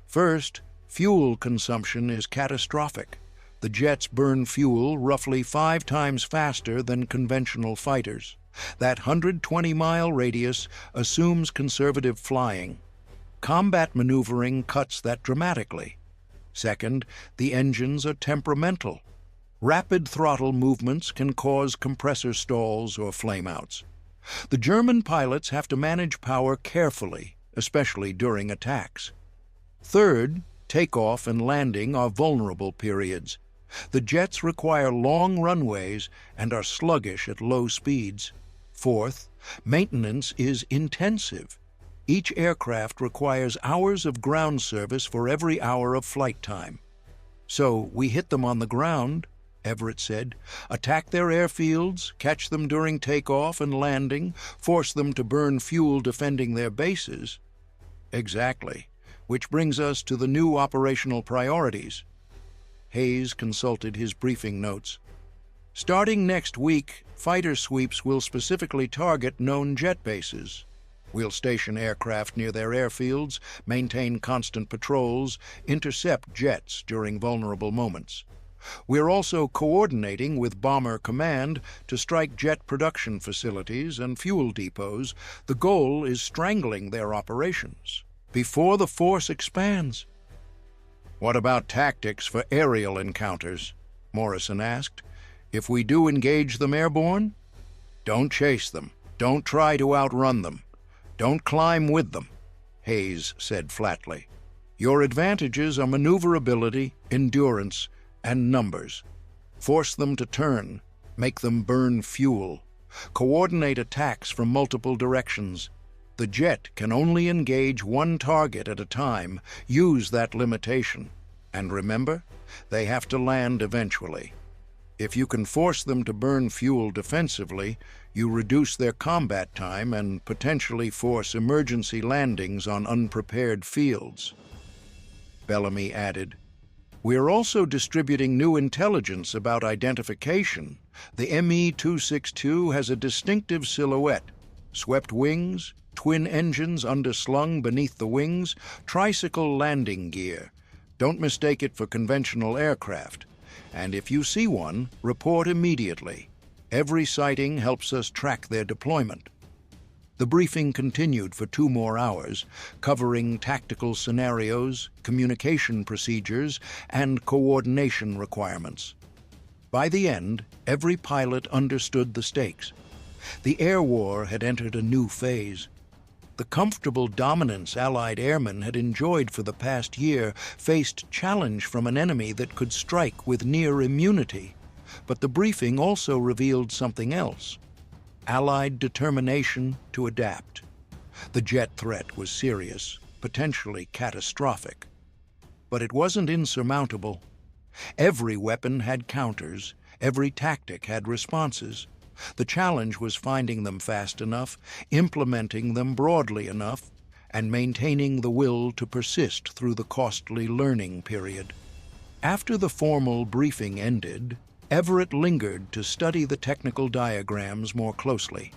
"First, fuel consumption is catastrophic. The jets burn fuel roughly 5 times faster than conventional fighters. That 120-mile radius assumes conservative flying. Combat maneuvering cuts that dramatically. Second, the engines are temperamental. Rapid throttle movements can cause compressor stalls or flameouts. The German pilots have to manage power carefully, especially during attacks. Third, takeoff and landing are vulnerable periods. The jets require long runways and are sluggish at low speeds. Fourth, maintenance is intensive. Each aircraft requires hours of ground service for every hour of flight time. "So we hit them on the ground," Everett said. "Attack their airfields, catch them during takeoff and landing, force them to burn fuel defending their bases." "Exactly. Which brings us to the new operational priorities." Hayes consulted his briefing notes. "Starting next week, fighter sweeps will specifically target known jet bases. We'll station aircraft near their airfields, maintain constant patrols, intercept jets during vulnerable moments. We're also coordinating with Bomber Command to strike jet production facilities and fuel depots. The goal is strangling their operations before the force expands." "What about tactics for aerial encounters?" Morrison asked. "If we do engage them airborne?" "Don't chase them. Don't try to outrun them. Don't climb with them," Hayes said flatly. "Your advantages are maneuverability, endurance, and numbers. Force them to turn, make them burn fuel. Coordinate attacks from multiple directions. The jet can only engage one target at a time. Use that limitation. And remember, they have to land eventually. If you can force them to burn fuel defensively, you reduce their combat time and potentially force emergency landings on unprepared fields." Bellamy added, "We're also distributing new intelligence about identification. The Me-262 has a distinctive silhouette: swept wings, twin engines underslung beneath the wings, tricycle landing gear. Don't mistake it for conventional aircraft. And if you see one, report immediately. Every sighting helps us track their deployment." The briefing continued for 2 more hours, covering tactical scenarios, communication procedures, and coordination requirements. By the end, every pilot understood the stakes. The air war had entered a new phase. The comfortable dominance Allied airmen had enjoyed for the past year faced challenge from an enemy that could strike with near immunity. But the briefing also revealed something else: Allied determination to adapt. The jet threat was serious, potentially catastrophic. But it wasn't insurmountable. Every weapon had counters, every tactic had responses. The challenge was finding them fast enough, implementing them broadly enough, and maintaining the will to persist through the costly learning period. After the formal briefing ended, Everett lingered to study the technical diagrams more closely.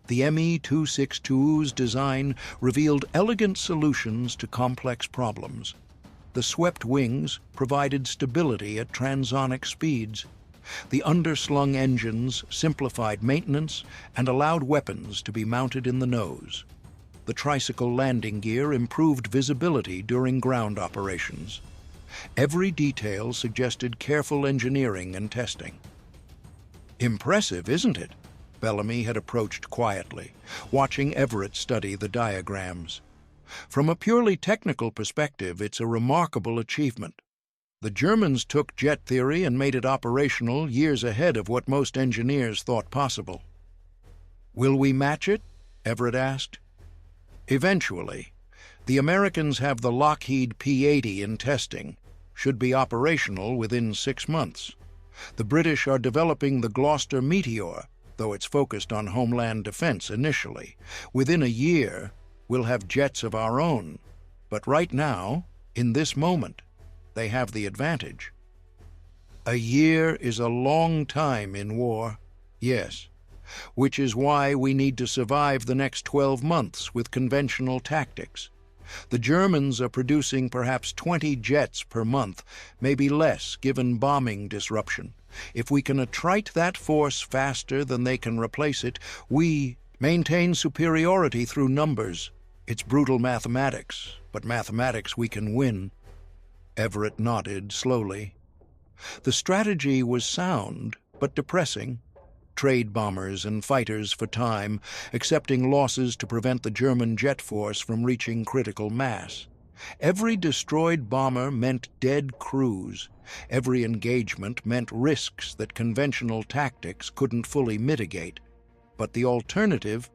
The Me-262's design revealed elegant solutions to complex problems. The swept wings provided stability at transonic speeds. The underslung engines simplified maintenance and allowed weapons to be mounted in the nose. The tricycle landing gear improved visibility during ground operations. Every detail suggested careful engineering and testing. "Impressive, isn't it?" Bellamy had approached quietly, watching Everett study the diagrams. From a purely technical perspective, it's a remarkable achievement. The Germans took jet theory and made it operational years ahead of what most engineers thought possible. "Will we match it?" Everett asked. "Eventually. The Americans have the Lockheed P-80 in testing. Should be operational within 6 months. The British are developing the Gloucester Meteor, though it's focused on homeland defense initially. Within a year, we'll have jets of our own. But right now, in this moment, they have the advantage." "A year is a long time in war." "Yes, which is why we need to survive the next 12 months with conventional tactics. The Germans are producing perhaps 20 jets per month, maybe less given bombing disruption. If we can attrite that force faster than they can replace it, we maintain superiority through numbers. It's brutal mathematics, but mathematics we can win." Everett nodded slowly. The strategy was sound, but depressing. Trade bombers and fighters for time, accepting losses to prevent the German jet force from reaching critical mass. Every destroyed bomber meant dead crews. Every engagement meant risks that conventional tactics couldn't fully mitigate. But the alternative,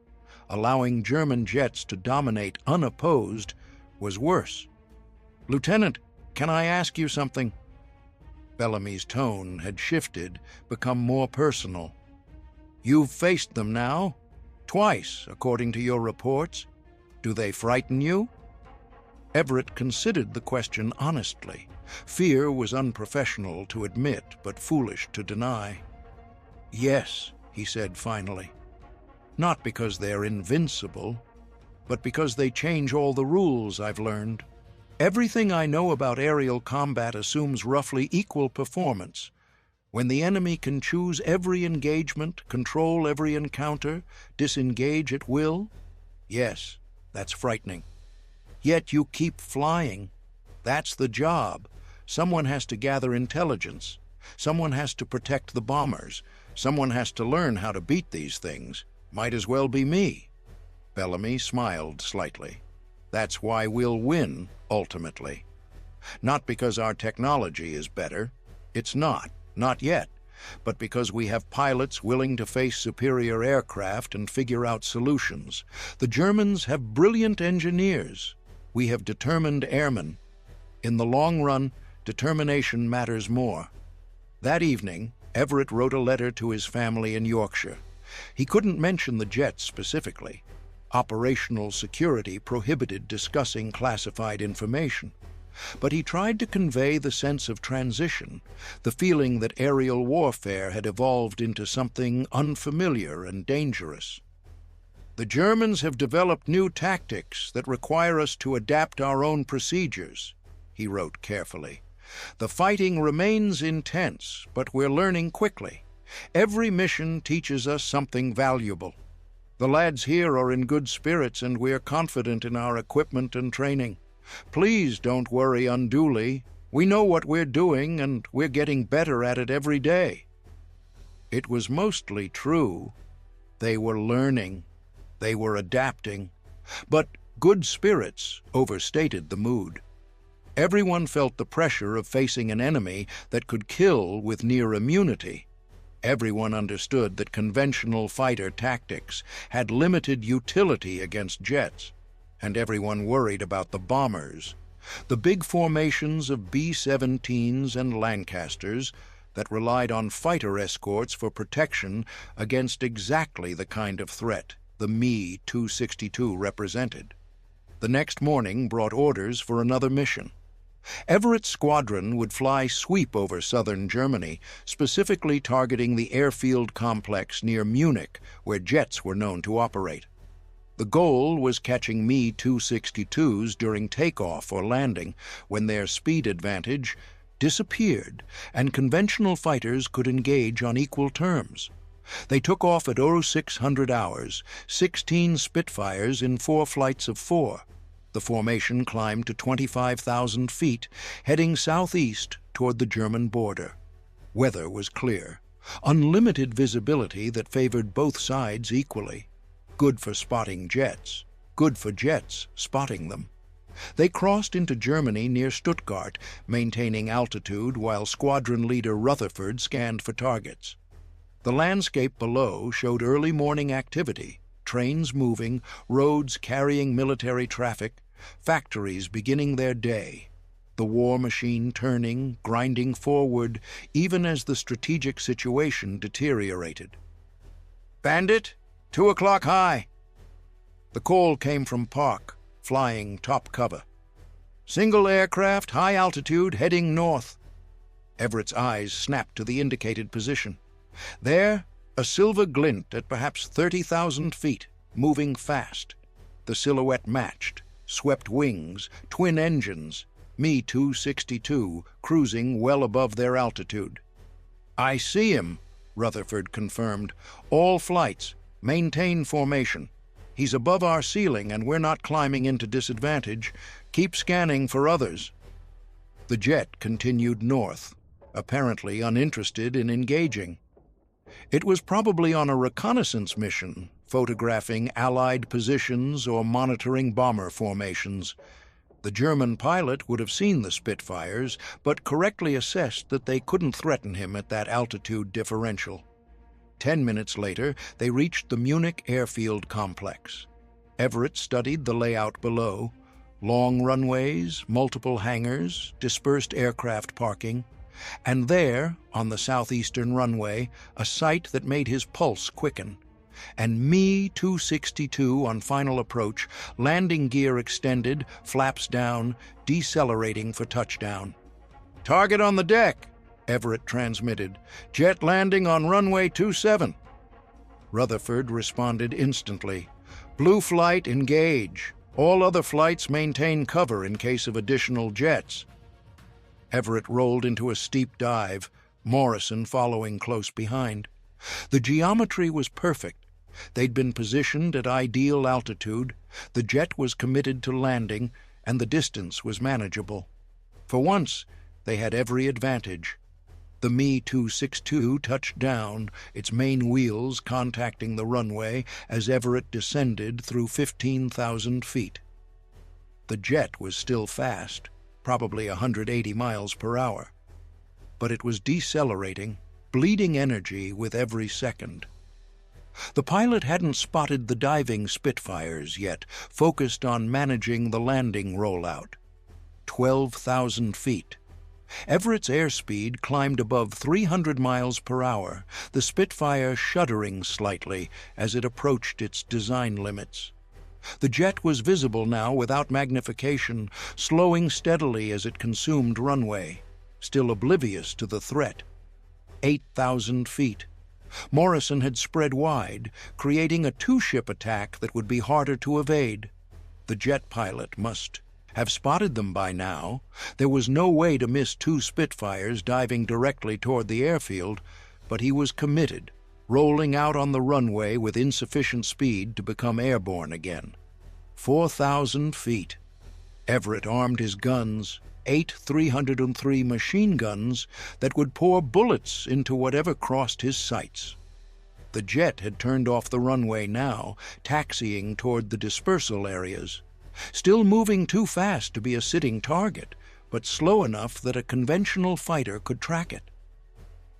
allowing German jets to dominate unopposed, was worse. "Lieutenant, can I ask you something?" Bellamy's tone had shifted, become more personal. "You've faced them now, twice, according to your reports. Do they frighten you?" Everett considered the question honestly. Fear was unprofessional to admit, but foolish to deny. "Yes," he said finally. "Not because they're invincible, but because they change all the rules I've learned. Everything I know about aerial combat assumes roughly equal performance. When the enemy can choose every engagement, control every encounter, disengage at will, yes, that's frightening. Yet you keep flying. That's the job. Someone has to gather intelligence. Someone has to protect the bombers. Someone has to learn how to beat these things. Might as well be me." Bellamy smiled slightly. "That's why we'll win, ultimately. Not because our technology is better. It's not yet, but because we have pilots willing to face superior aircraft and figure out solutions. The Germans have brilliant engineers. We have determined airmen. In the long run, determination matters more." That evening, Everett wrote a letter to his family in Yorkshire. He couldn't mention the jets specifically. Operational security prohibited discussing classified information. But he tried to convey the sense of transition, the feeling that aerial warfare had evolved into something unfamiliar and dangerous. "The Germans have developed new tactics that require us to adapt our own procedures," he wrote carefully. "The fighting remains intense, but we're learning quickly. Every mission teaches us something valuable. The lads here are in good spirits, and we're confident in our equipment and training. Please don't worry unduly. We know what we're doing, and we're getting better at it every day." It was mostly true. They were learning. They were adapting. But good spirits overstated the mood. Everyone felt the pressure of facing an enemy that could kill with near immunity. Everyone understood that conventional fighter tactics had limited utility against jets, and everyone worried about the bombers, the big formations of B-17s and Lancasters that relied on fighter escorts for protection against exactly the kind of threat the Me-262 represented. The next morning brought orders for another mission. Everett's squadron would fly sweep over southern Germany, specifically targeting the airfield complex near Munich, where jets were known to operate. The goal was catching Me-262s during takeoff or landing, when their speed advantage disappeared and conventional fighters could engage on equal terms. They took off at 0600 hours, 16 Spitfires in 4 flights of 4. The formation climbed to 25,000 feet, heading southeast toward the German border. Weather was clear. Unlimited visibility that favored both sides equally. Good for spotting jets, good for jets spotting them. They crossed into Germany near Stuttgart, maintaining altitude while squadron leader Rutherford scanned for targets. The landscape below showed early morning activity, trains moving, roads carrying military traffic, factories beginning their day. The war machine turning, grinding forward, even as the strategic situation deteriorated. "Bandit, 2 o'clock high." The call came from Park, flying top cover. "Single aircraft, high altitude, heading north." Everett's eyes snapped to the indicated position. There, a silver glint at perhaps 30,000 feet, moving fast. The silhouette matched, swept wings, twin engines, Me-262 cruising well above their altitude. "I see him," Rutherford confirmed. "All flights. Maintain formation. He's above our ceiling and we're not climbing into disadvantage. Keep scanning for others." The jet continued north, apparently uninterested in engaging. It was probably on a reconnaissance mission, photographing Allied positions or monitoring bomber formations. The German pilot would have seen the Spitfires, but correctly assessed that they couldn't threaten him at that altitude differential. 10 minutes later, they reached the Munich airfield complex. Everett studied the layout below: long runways, multiple hangars, dispersed aircraft parking, and there, on the southeastern runway, a sight that made his pulse quicken. And Me-262 on final approach, landing gear extended, flaps down, decelerating for touchdown. "Target on the deck," Everett transmitted. "Jet landing on runway 27. Rutherford responded instantly. "Blue flight, engage. All other flights maintain cover in case of additional jets." Everett rolled into a steep dive, Morrison following close behind. The geometry was perfect. They'd been positioned at ideal altitude, the jet was committed to landing, and the distance was manageable. For once, they had every advantage. The Me-262 touched down, its main wheels contacting the runway as Everett descended through 15,000 feet. The jet was still fast, probably 180 miles per hour. But it was decelerating, bleeding energy with every second. The pilot hadn't spotted the diving Spitfires yet, focused on managing the landing rollout. 12,000 feet. Everett's airspeed climbed above 300 miles per hour, the Spitfire shuddering slightly as it approached its design limits. The jet was visible now without magnification, slowing steadily as it consumed runway, still oblivious to the threat. 8,000 feet. Morrison had spread wide, creating a two-ship attack that would be harder to evade. The jet pilot must have spotted them by now. There was no way to miss two Spitfires diving directly toward the airfield, but he was committed, rolling out on the runway with insufficient speed to become airborne again. 4,000 feet. Everett armed his guns, 8 303 machine guns that would pour bullets into whatever crossed his sights. The jet had turned off the runway now, taxiing toward the dispersal areas. Still moving too fast to be a sitting target, but slow enough that a conventional fighter could track it.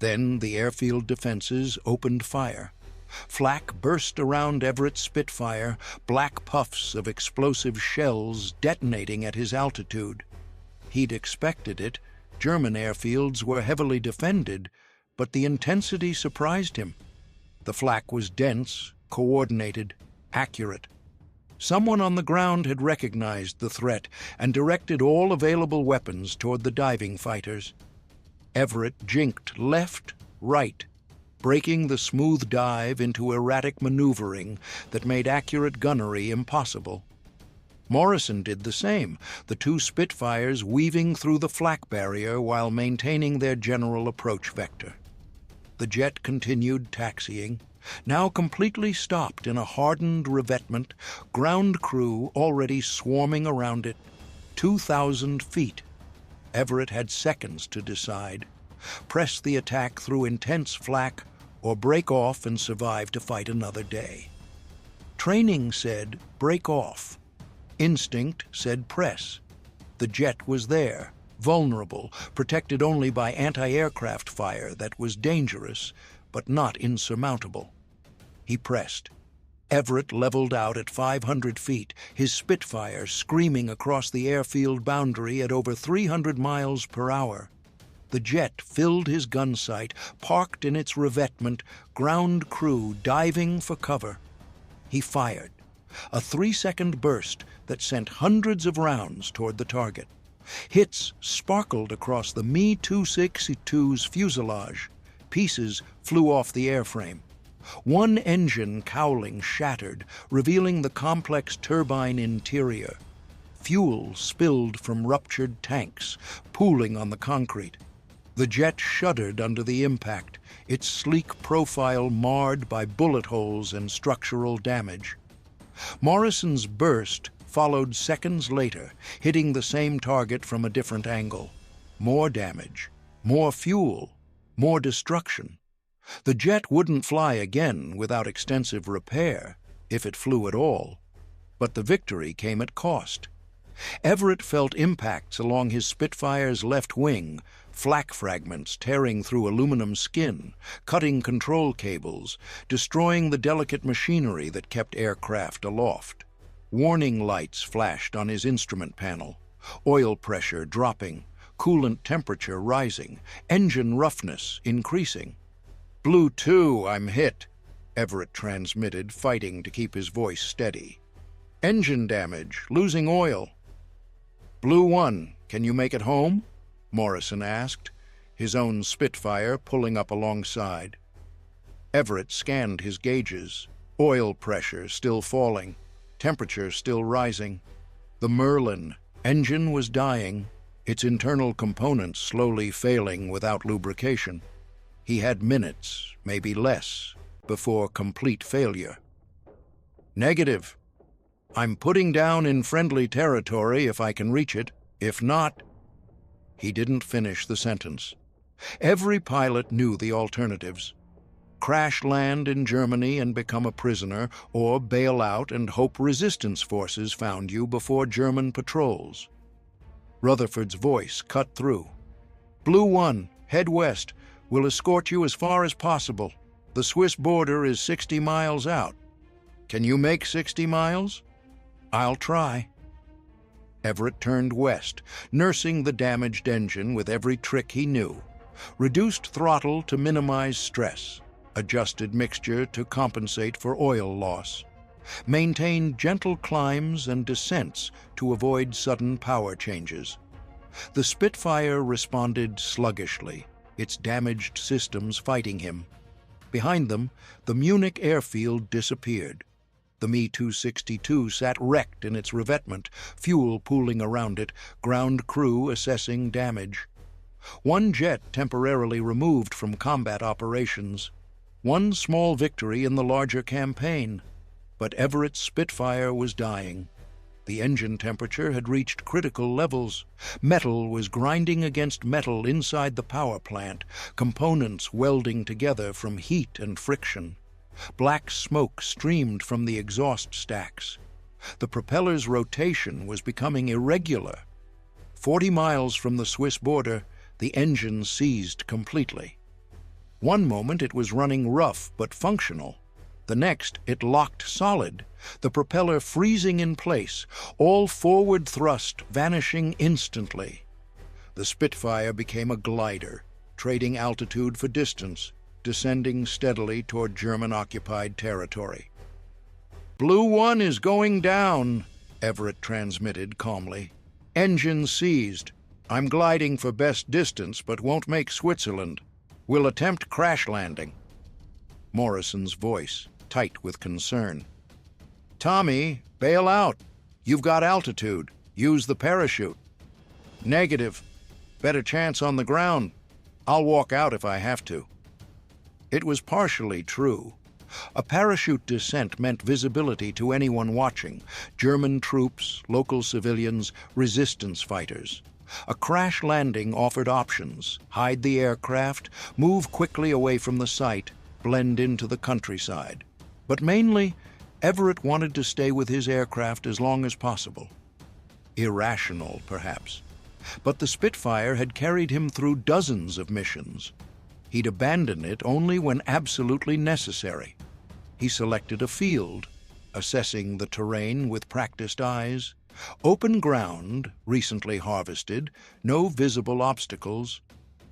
Then the airfield defenses opened fire. Flak burst around Everett's Spitfire, black puffs of explosive shells detonating at his altitude. He'd expected it. German airfields were heavily defended, but the intensity surprised him. The flak was dense, coordinated, accurate. Someone on the ground had recognized the threat and directed all available weapons toward the diving fighters. Everett jinked left, right, breaking the smooth dive into erratic maneuvering that made accurate gunnery impossible. Morrison did the same, the two Spitfires weaving through the flak barrier while maintaining their general approach vector. The jet continued taxiing, now completely stopped in a hardened revetment, ground crew already swarming around it. 2,000 feet. Everett had seconds to decide. Press the attack through intense flak, or break off and survive to fight another day. Training said break off. Instinct said press. The jet was there, vulnerable, protected only by anti-aircraft fire that was dangerous, but not insurmountable. He pressed. Everett leveled out at 500 feet, his Spitfire screaming across the airfield boundary at over 300 miles per hour. The jet filled his gun sight, parked in its revetment, ground crew diving for cover. He fired, a 3-second burst that sent hundreds of rounds toward the target. Hits sparkled across the Me-262's fuselage. Pieces flew off the airframe. One engine cowling shattered, revealing the complex turbine interior. Fuel spilled from ruptured tanks, pooling on the concrete. The jet shuddered under the impact, its sleek profile marred by bullet holes and structural damage. Morrison's burst followed seconds later, hitting the same target from a different angle. More damage, more fuel, more destruction. The jet wouldn't fly again without extensive repair, if it flew at all. But the victory came at cost. Everett felt impacts along his Spitfire's left wing, flak fragments tearing through aluminum skin, cutting control cables, destroying the delicate machinery that kept aircraft aloft. Warning lights flashed on his instrument panel, oil pressure dropping, coolant temperature rising, engine roughness increasing. "Blue 2, I'm hit," Everett transmitted, fighting to keep his voice steady. "Engine damage, losing oil." "Blue 1, can you make it home?" Morrison asked, his own Spitfire pulling up alongside. Everett scanned his gauges, oil pressure still falling, temperature still rising. The Merlin engine was dying, its internal components slowly failing without lubrication. He had minutes, maybe less, before complete failure. "Negative. I'm putting down in friendly territory if I can reach it. If not—" He didn't finish the sentence. Every pilot knew the alternatives. Crash land in Germany and become a prisoner, or bail out and hope resistance forces found you before German patrols. Rutherford's voice cut through. "Blue 1, head west. We'll escort you as far as possible. The Swiss border is 60 miles out. Can you make 60 miles? I'll try." Everett turned west, nursing the damaged engine with every trick he knew. Reduced throttle to minimize stress, adjusted mixture to compensate for oil loss, maintained gentle climbs and descents to avoid sudden power changes. The Spitfire responded sluggishly, its damaged systems fighting him. Behind them, the Munich airfield disappeared. The Me-262 sat wrecked in its revetment, fuel pooling around it, ground crew assessing damage. One jet temporarily removed from combat operations. One small victory in the larger campaign. But Everett's Spitfire was dying. The engine temperature had reached critical levels. Metal was grinding against metal inside the power plant, components welding together from heat and friction. Black smoke streamed from the exhaust stacks. The propeller's rotation was becoming irregular. 40 miles from the Swiss border, the engine seized completely. One moment it was running rough but functional. The next, it locked solid, the propeller freezing in place, all forward thrust vanishing instantly. The Spitfire became a glider, trading altitude for distance, descending steadily toward German-occupied territory. "Blue 1 is going down," Everett transmitted calmly. "Engine seized. I'm gliding for best distance, but won't make Switzerland. We'll attempt crash landing." Morrison's voice, tight with concern. "Tommy, bail out. You've got altitude. Use the parachute." "Negative. Better chance on the ground. I'll walk out if I have to." It was partially true. A parachute descent meant visibility to anyone watching, German troops, local civilians, resistance fighters. A crash landing offered options: hide the aircraft, move quickly away from the site, blend into the countryside. But mainly, Everett wanted to stay with his aircraft as long as possible. Irrational, perhaps. But the Spitfire had carried him through dozens of missions. He'd abandon it only when absolutely necessary. He selected a field, assessing the terrain with practiced eyes. Open ground, recently harvested, no visible obstacles.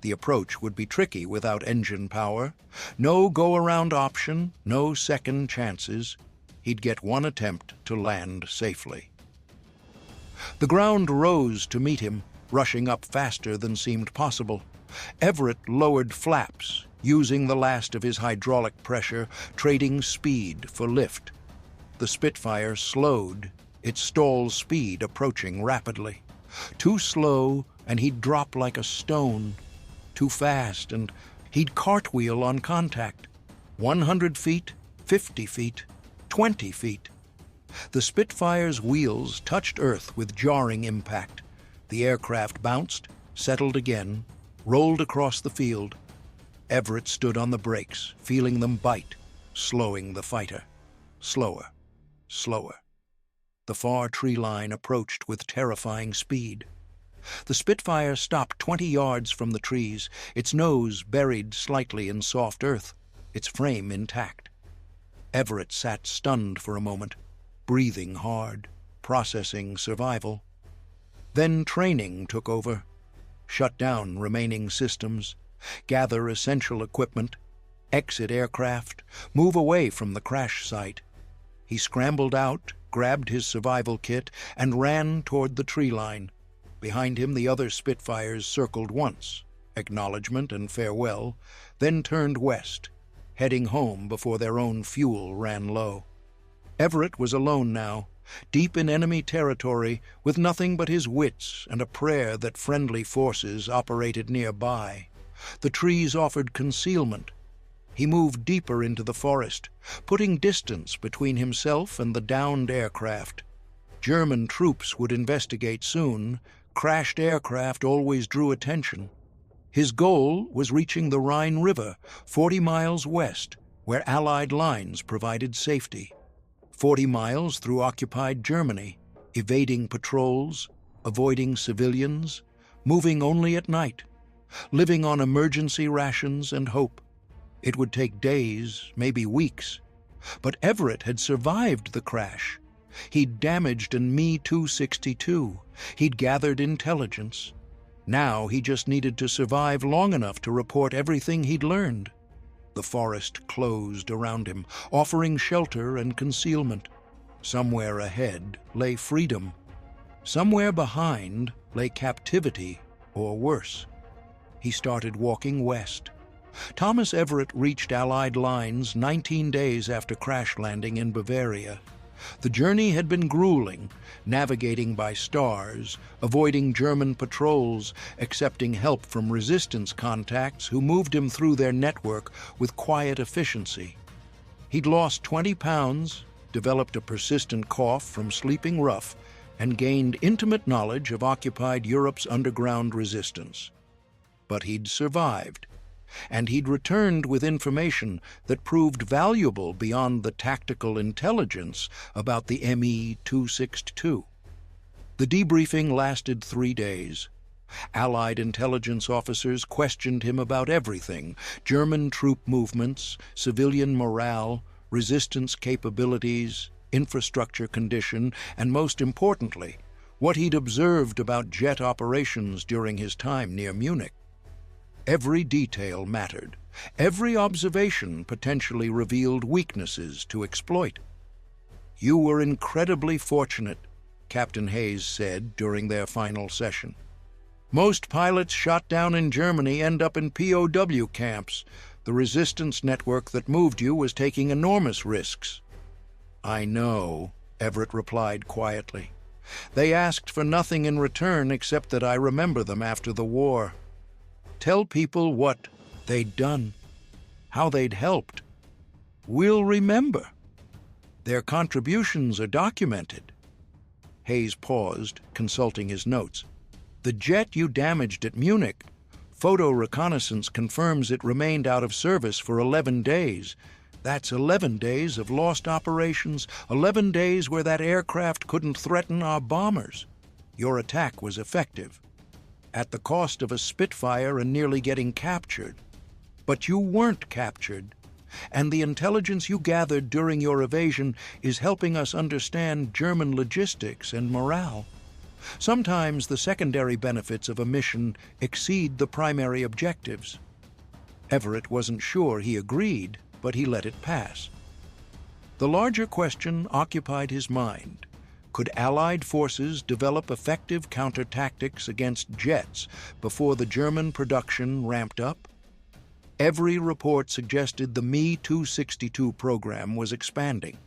The approach would be tricky without engine power. No go-around option, no second chances. He'd get one attempt to land safely. The ground rose to meet him, rushing up faster than seemed possible. Everett lowered flaps, using the last of his hydraulic pressure, trading speed for lift. The Spitfire slowed, its stall speed approaching rapidly. Too slow, and he'd drop like a stone. Too fast, and he'd cartwheel on contact. 100 feet, 50 feet, 20 feet. The Spitfire's wheels touched Earth with jarring impact. The aircraft bounced, settled again, rolled across the field. Everett stood on the brakes, feeling them bite, slowing the fighter. Slower, slower. The far tree line approached with terrifying speed. The Spitfire stopped 20 yards from the trees, its nose buried slightly in soft earth, its frame intact. Everett sat stunned for a moment, breathing hard, processing survival. Then training took over. Shut down remaining systems, gather essential equipment, exit aircraft, move away from the crash site. He scrambled out, grabbed his survival kit, and ran toward the tree line. Behind him, the other Spitfires circled once, acknowledgement and farewell, then turned west, heading home before their own fuel ran low. Everett was alone now, deep in enemy territory, with nothing but his wits and a prayer that friendly forces operated nearby. The trees offered concealment. He moved deeper into the forest, putting distance between himself and the downed aircraft. German troops would investigate soon. Crashed aircraft always drew attention. His goal was reaching the Rhine River, 40 miles west, where Allied lines provided safety. 40 miles through occupied Germany, evading patrols, avoiding civilians, moving only at night, living on emergency rations and hope. It would take days, maybe weeks. But Everett had survived the crash. He'd damaged an Me-262. He'd gathered intelligence. Now he just needed to survive long enough to report everything he'd learned. The forest closed around him, offering shelter and concealment. Somewhere ahead lay freedom. Somewhere behind lay captivity, or worse. He started walking west. Thomas Everett reached Allied lines 19 days after crash landing in Bavaria. The journey had been grueling, navigating by stars, avoiding German patrols, accepting help from resistance contacts who moved him through their network with quiet efficiency. He'd lost 20 pounds, developed a persistent cough from sleeping rough, and gained intimate knowledge of occupied Europe's underground resistance. But he'd survived, and he'd returned with information that proved valuable beyond the tactical intelligence about the Me-262. The debriefing lasted 3 days. Allied intelligence officers questioned him about everything: German troop movements, civilian morale, resistance capabilities, infrastructure condition, and most importantly, what he'd observed about jet operations during his time near Munich. Every detail mattered. Every observation potentially revealed weaknesses to exploit. "You were incredibly fortunate," Captain Hayes said during their final session. "Most pilots shot down in Germany end up in POW camps. The resistance network that moved you was taking enormous risks." "I know," Everett replied quietly. "They asked for nothing in return except that I remember them after the war. Tell people what they'd done, how they'd helped. We'll remember. Their contributions are documented." Hayes paused, consulting his notes. The jet you damaged at Munich, photo reconnaissance confirms it remained out of service for 11 days. That's 11 days of lost operations, 11 days where that aircraft couldn't threaten our bombers. Your attack was effective, at the cost of a Spitfire and nearly getting captured. But you weren't captured, and the intelligence you gathered during your evasion is helping us understand German logistics and morale. Sometimes the secondary benefits of a mission exceed the primary objectives. Everett wasn't sure he agreed, but he let it pass. The larger question occupied his mind. Could Allied forces develop effective counter-tactics against jets before the German production ramped up? Every report suggested the Me-262 program was expanding.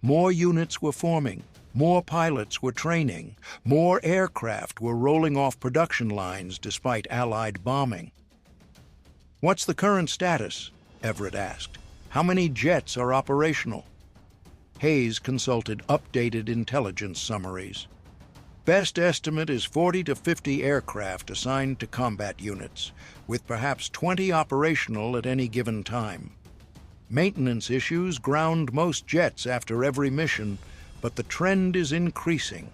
More units were forming, more pilots were training, more aircraft were rolling off production lines despite Allied bombing. "What's the current status?" Everett asked. "How many jets are operational?" Hayes consulted updated intelligence summaries. "Best estimate is 40 to 50 aircraft assigned to combat units, with perhaps 20 operational at any given time. Maintenance issues ground most jets after every mission, but the trend is increasing.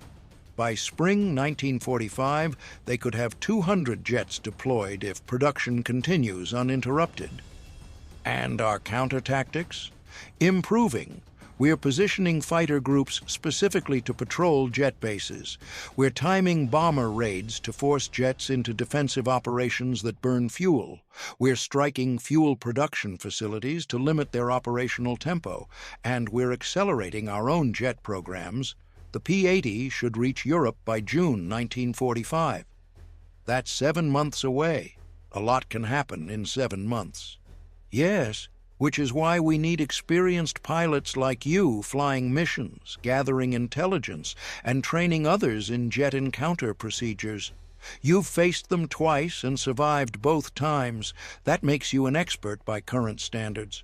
By spring 1945, they could have 200 jets deployed if production continues uninterrupted." "And our counter-tactics?" "Improving. We're positioning fighter groups specifically to patrol jet bases. We're timing bomber raids to force jets into defensive operations that burn fuel. We're striking fuel production facilities to limit their operational tempo. And we're accelerating our own jet programs. The P-80 should reach Europe by June 1945. That's 7 months away. A lot can happen in 7 months. "Yes, which is why we need experienced pilots like you flying missions, gathering intelligence, and training others in jet encounter procedures. You've faced them twice and survived both times. That makes you an expert by current standards."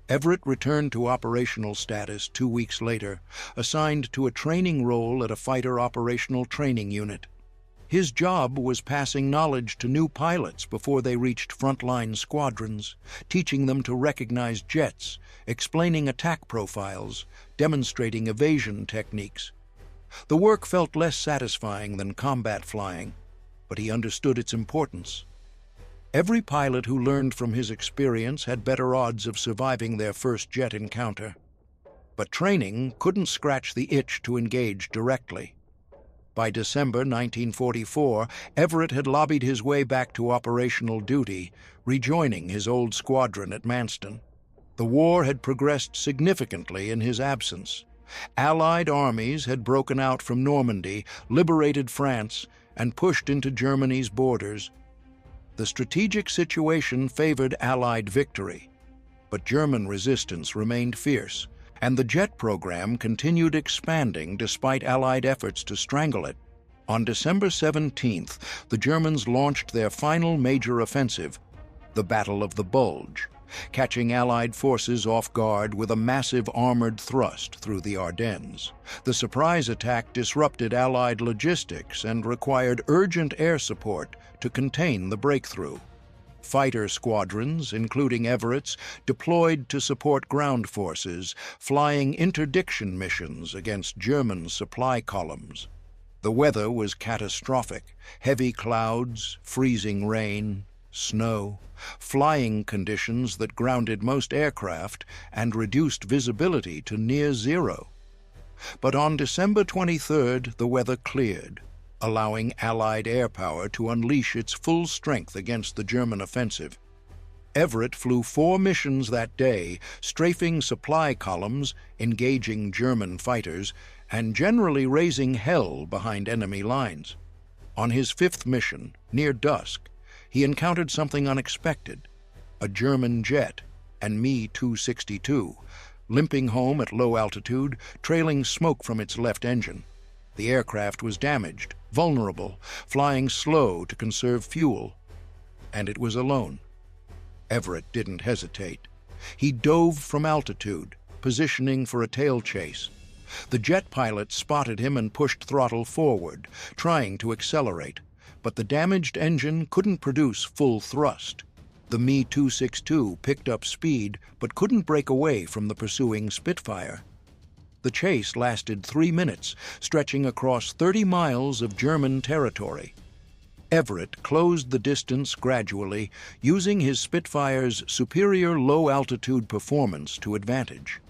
Everett returned to operational status 2 weeks later, assigned to a training role at a fighter operational training unit. His job was passing knowledge to new pilots before they reached frontline squadrons, teaching them to recognize jets, explaining attack profiles, demonstrating evasion techniques. The work felt less satisfying than combat flying, but he understood its importance. Every pilot who learned from his experience had better odds of surviving their first jet encounter. But training couldn't scratch the itch to engage directly. By December 1944, Everett had lobbied his way back to operational duty, rejoining his old squadron at Manston. The war had progressed significantly in his absence. Allied armies had broken out from Normandy, liberated France, and pushed into Germany's borders. The strategic situation favored Allied victory, but German resistance remained fierce, and the jet program continued expanding despite Allied efforts to strangle it. On December 17th, the Germans launched their final major offensive, the Battle of the Bulge, catching Allied forces off guard with a massive armored thrust through the Ardennes. The surprise attack disrupted Allied logistics and required urgent air support to contain the breakthrough. Fighter squadrons, including Everett's, deployed to support ground forces, flying interdiction missions against German supply columns. The weather was catastrophic: heavy clouds, freezing rain, snow, flying conditions that grounded most aircraft and reduced visibility to near zero. But on December 23rd, the weather cleared, allowing Allied air power to unleash its full strength against the German offensive. Everett flew 4 missions that day, strafing supply columns, engaging German fighters, and generally raising hell behind enemy lines. On his 5th mission, near dusk, he encountered something unexpected: a German jet and Me-262, limping home at low altitude, trailing smoke from its left engine. The aircraft was damaged, vulnerable, flying slow to conserve fuel, and it was alone. Everett didn't hesitate. He dove from altitude, positioning for a tail chase. The jet pilot spotted him and pushed throttle forward, trying to accelerate, but the damaged engine couldn't produce full thrust. The Me-262 picked up speed but couldn't break away from the pursuing Spitfire. The chase lasted 3 minutes, stretching across 30 miles of German territory. Everett closed the distance gradually, using his Spitfire's superior low-altitude performance to advantage.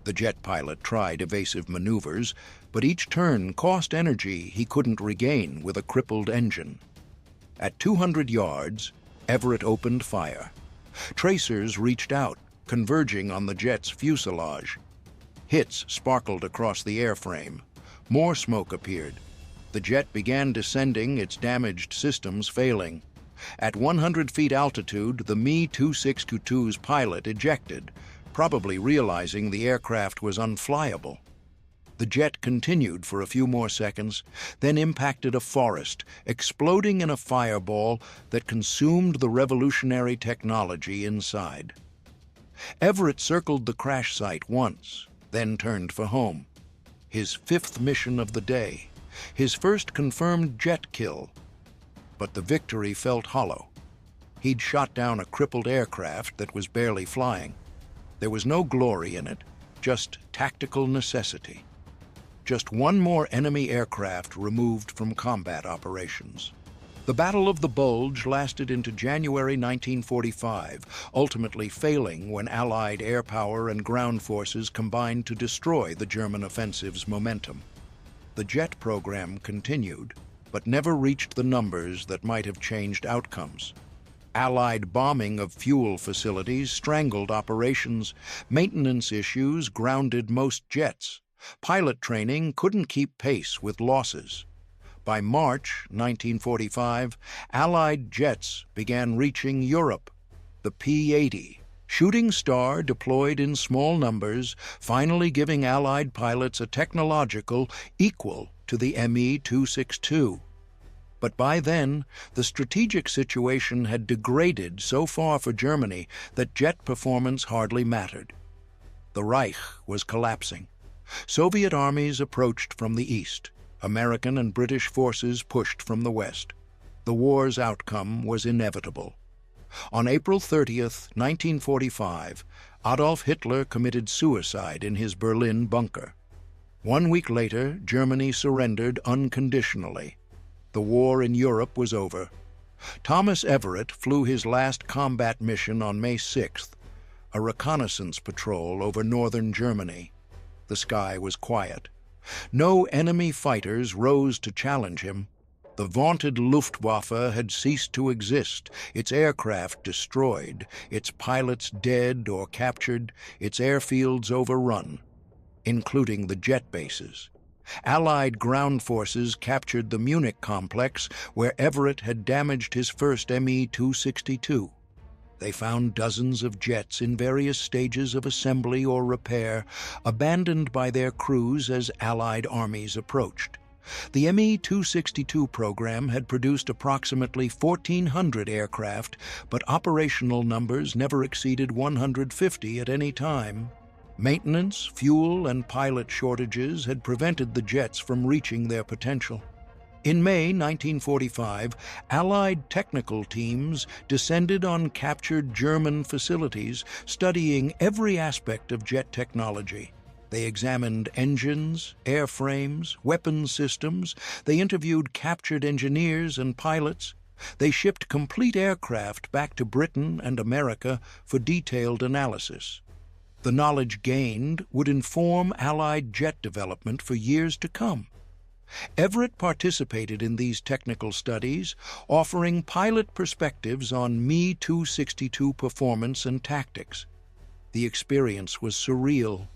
The jet pilot tried evasive maneuvers, but each turn cost energy he couldn't regain with a crippled engine. At 200 yards, Everett opened fire. Tracers reached out, converging on the jet's fuselage. Hits sparkled across the airframe. More smoke appeared. The jet began descending, its damaged systems failing. At 100 feet altitude, the Me-262's pilot ejected, probably realizing the aircraft was unflyable. The jet continued for a few more seconds, then impacted a forest, exploding in a fireball that consumed the revolutionary technology inside. Everett circled the crash site once, then turned for home. His 5th mission of the day, his first confirmed jet kill. But the victory felt hollow. He'd shot down a crippled aircraft that was barely flying. There was no glory in it, just tactical necessity. Just one more enemy aircraft removed from combat operations. The Battle of the Bulge lasted into January 1945, ultimately failing when Allied air power and ground forces combined to destroy the German offensive's momentum. The jet program continued, but never reached the numbers that might have changed outcomes. Allied bombing of fuel facilities strangled operations. Maintenance issues grounded most jets. Pilot training couldn't keep pace with losses. By March 1945, Allied jets began reaching Europe. The P-80, Shooting Star deployed in small numbers, finally giving Allied pilots a technological equal to the Me-262. But by then, the strategic situation had degraded so far for Germany that jet performance hardly mattered. The Reich was collapsing. Soviet armies approached from the east. American and British forces pushed from the west. The war's outcome was inevitable. On April 30th, 1945, Adolf Hitler committed suicide in his Berlin bunker. 1 week later, Germany surrendered unconditionally. The war in Europe was over. Thomas Everett flew his last combat mission on May 6th, a reconnaissance patrol over northern Germany. The sky was quiet. No enemy fighters rose to challenge him. The vaunted Luftwaffe had ceased to exist, its aircraft destroyed, its pilots dead or captured, its airfields overrun, including the jet bases. Allied ground forces captured the Munich complex, where Everett had damaged his first Me-262. They found dozens of jets in various stages of assembly or repair, abandoned by their crews as Allied armies approached. The Me-262 program had produced approximately 1,400 aircraft, but operational numbers never exceeded 150 at any time. Maintenance, fuel, and pilot shortages had prevented the jets from reaching their potential. In May 1945, Allied technical teams descended on captured German facilities, studying every aspect of jet technology. They examined engines, airframes, weapons systems. They interviewed captured engineers and pilots. They shipped complete aircraft back to Britain and America for detailed analysis. The knowledge gained would inform Allied jet development for years to come. Everett participated in these technical studies, offering pilot perspectives on Me-262 performance and tactics. The experience was surreal.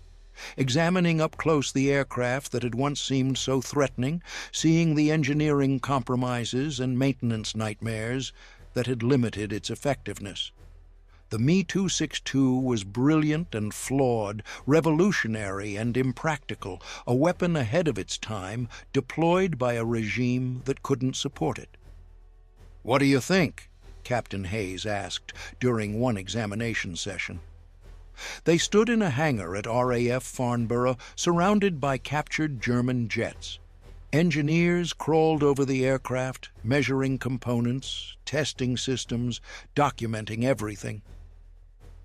Examining up close the aircraft that had once seemed so threatening, seeing the engineering compromises and maintenance nightmares that had limited its effectiveness. The Me-262 was brilliant and flawed, revolutionary and impractical, a weapon ahead of its time, deployed by a regime that couldn't support it. "What do you think?" Captain Hayes asked during one examination session. They stood in a hangar at RAF Farnborough, surrounded by captured German jets. Engineers crawled over the aircraft, measuring components, testing systems, documenting everything.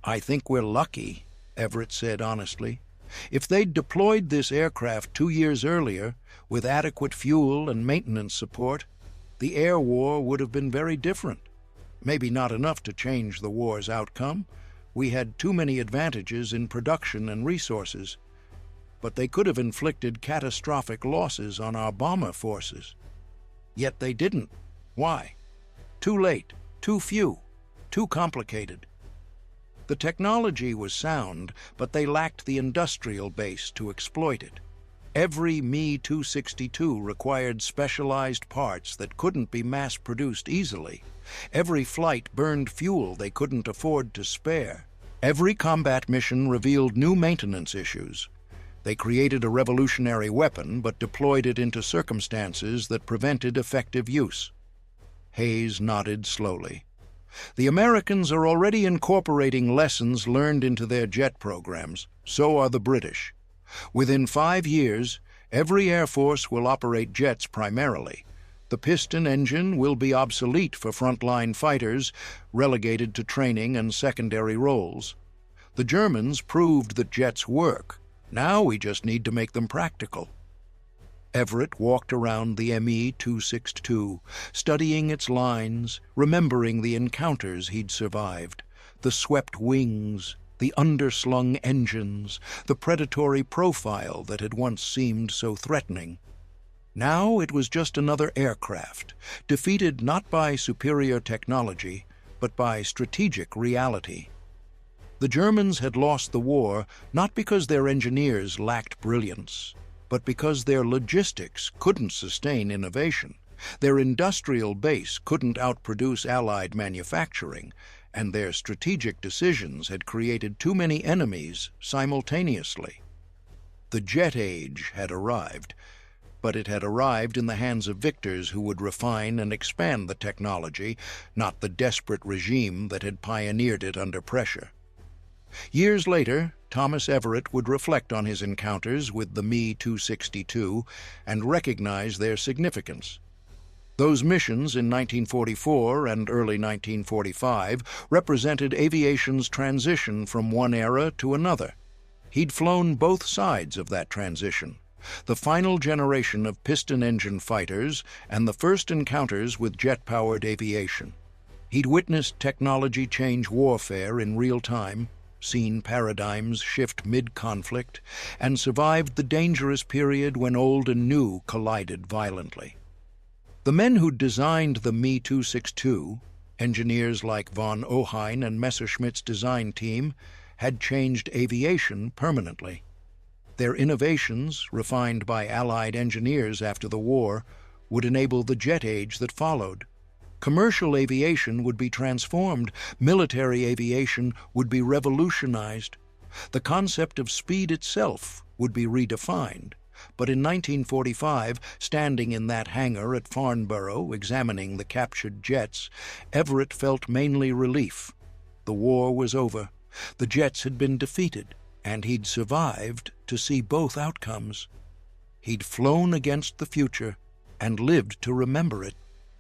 "I think we're lucky," Everett said honestly. "If they'd deployed this aircraft 2 years earlier, with adequate fuel and maintenance support, the air war would have been very different. Maybe not enough to change the war's outcome. We had too many advantages in production and resources. But they could have inflicted catastrophic losses on our bomber forces. Yet they didn't. Why? Too late, too few, too complicated. The technology was sound, but they lacked the industrial base to exploit it. Every Me-262 required specialized parts that couldn't be mass-produced easily. Every flight burned fuel they couldn't afford to spare. Every combat mission revealed new maintenance issues. They created a revolutionary weapon, but deployed it into circumstances that prevented effective use." Hayes nodded slowly. "The Americans are already incorporating lessons learned into their jet programs. So are the British. Within 5 years, every Air Force will operate jets primarily. The piston engine will be obsolete for frontline fighters, relegated to training and secondary roles. The Germans proved that jets work. Now we just need to make them practical." Everett walked around the Me-262, studying its lines, remembering the encounters he'd survived, the swept wings, the underslung engines, the predatory profile that had once seemed so threatening. Now it was just another aircraft, defeated not by superior technology, but by strategic reality. The Germans had lost the war not because their engineers lacked brilliance, but because their logistics couldn't sustain innovation. Their industrial base couldn't outproduce Allied manufacturing, and their strategic decisions had created too many enemies simultaneously. The jet age had arrived, but it had arrived in the hands of victors who would refine and expand the technology, not the desperate regime that had pioneered it under pressure. Years later, Thomas Everett would reflect on his encounters with the Me-262 and recognize their significance. Those missions in 1944 and early 1945 represented aviation's transition from one era to another. He'd flown both sides of that transition, the final generation of piston-engine fighters and the first encounters with jet-powered aviation. He'd witnessed technology change warfare in real time, seen paradigms shift mid-conflict, and survived the dangerous period when old and new collided violently. The men who designed the Me-262, engineers like von Ohain and Messerschmitt's design team, had changed aviation permanently. Their innovations, refined by Allied engineers after the war, would enable the jet age that followed. Commercial aviation would be transformed. Military aviation would be revolutionized. The concept of speed itself would be redefined. But in 1945, standing in that hangar at Farnborough, examining the captured jets, Everett felt mainly relief. The war was over. The jets had been defeated, and he'd survived to see both outcomes. He'd flown against the future and lived to remember it.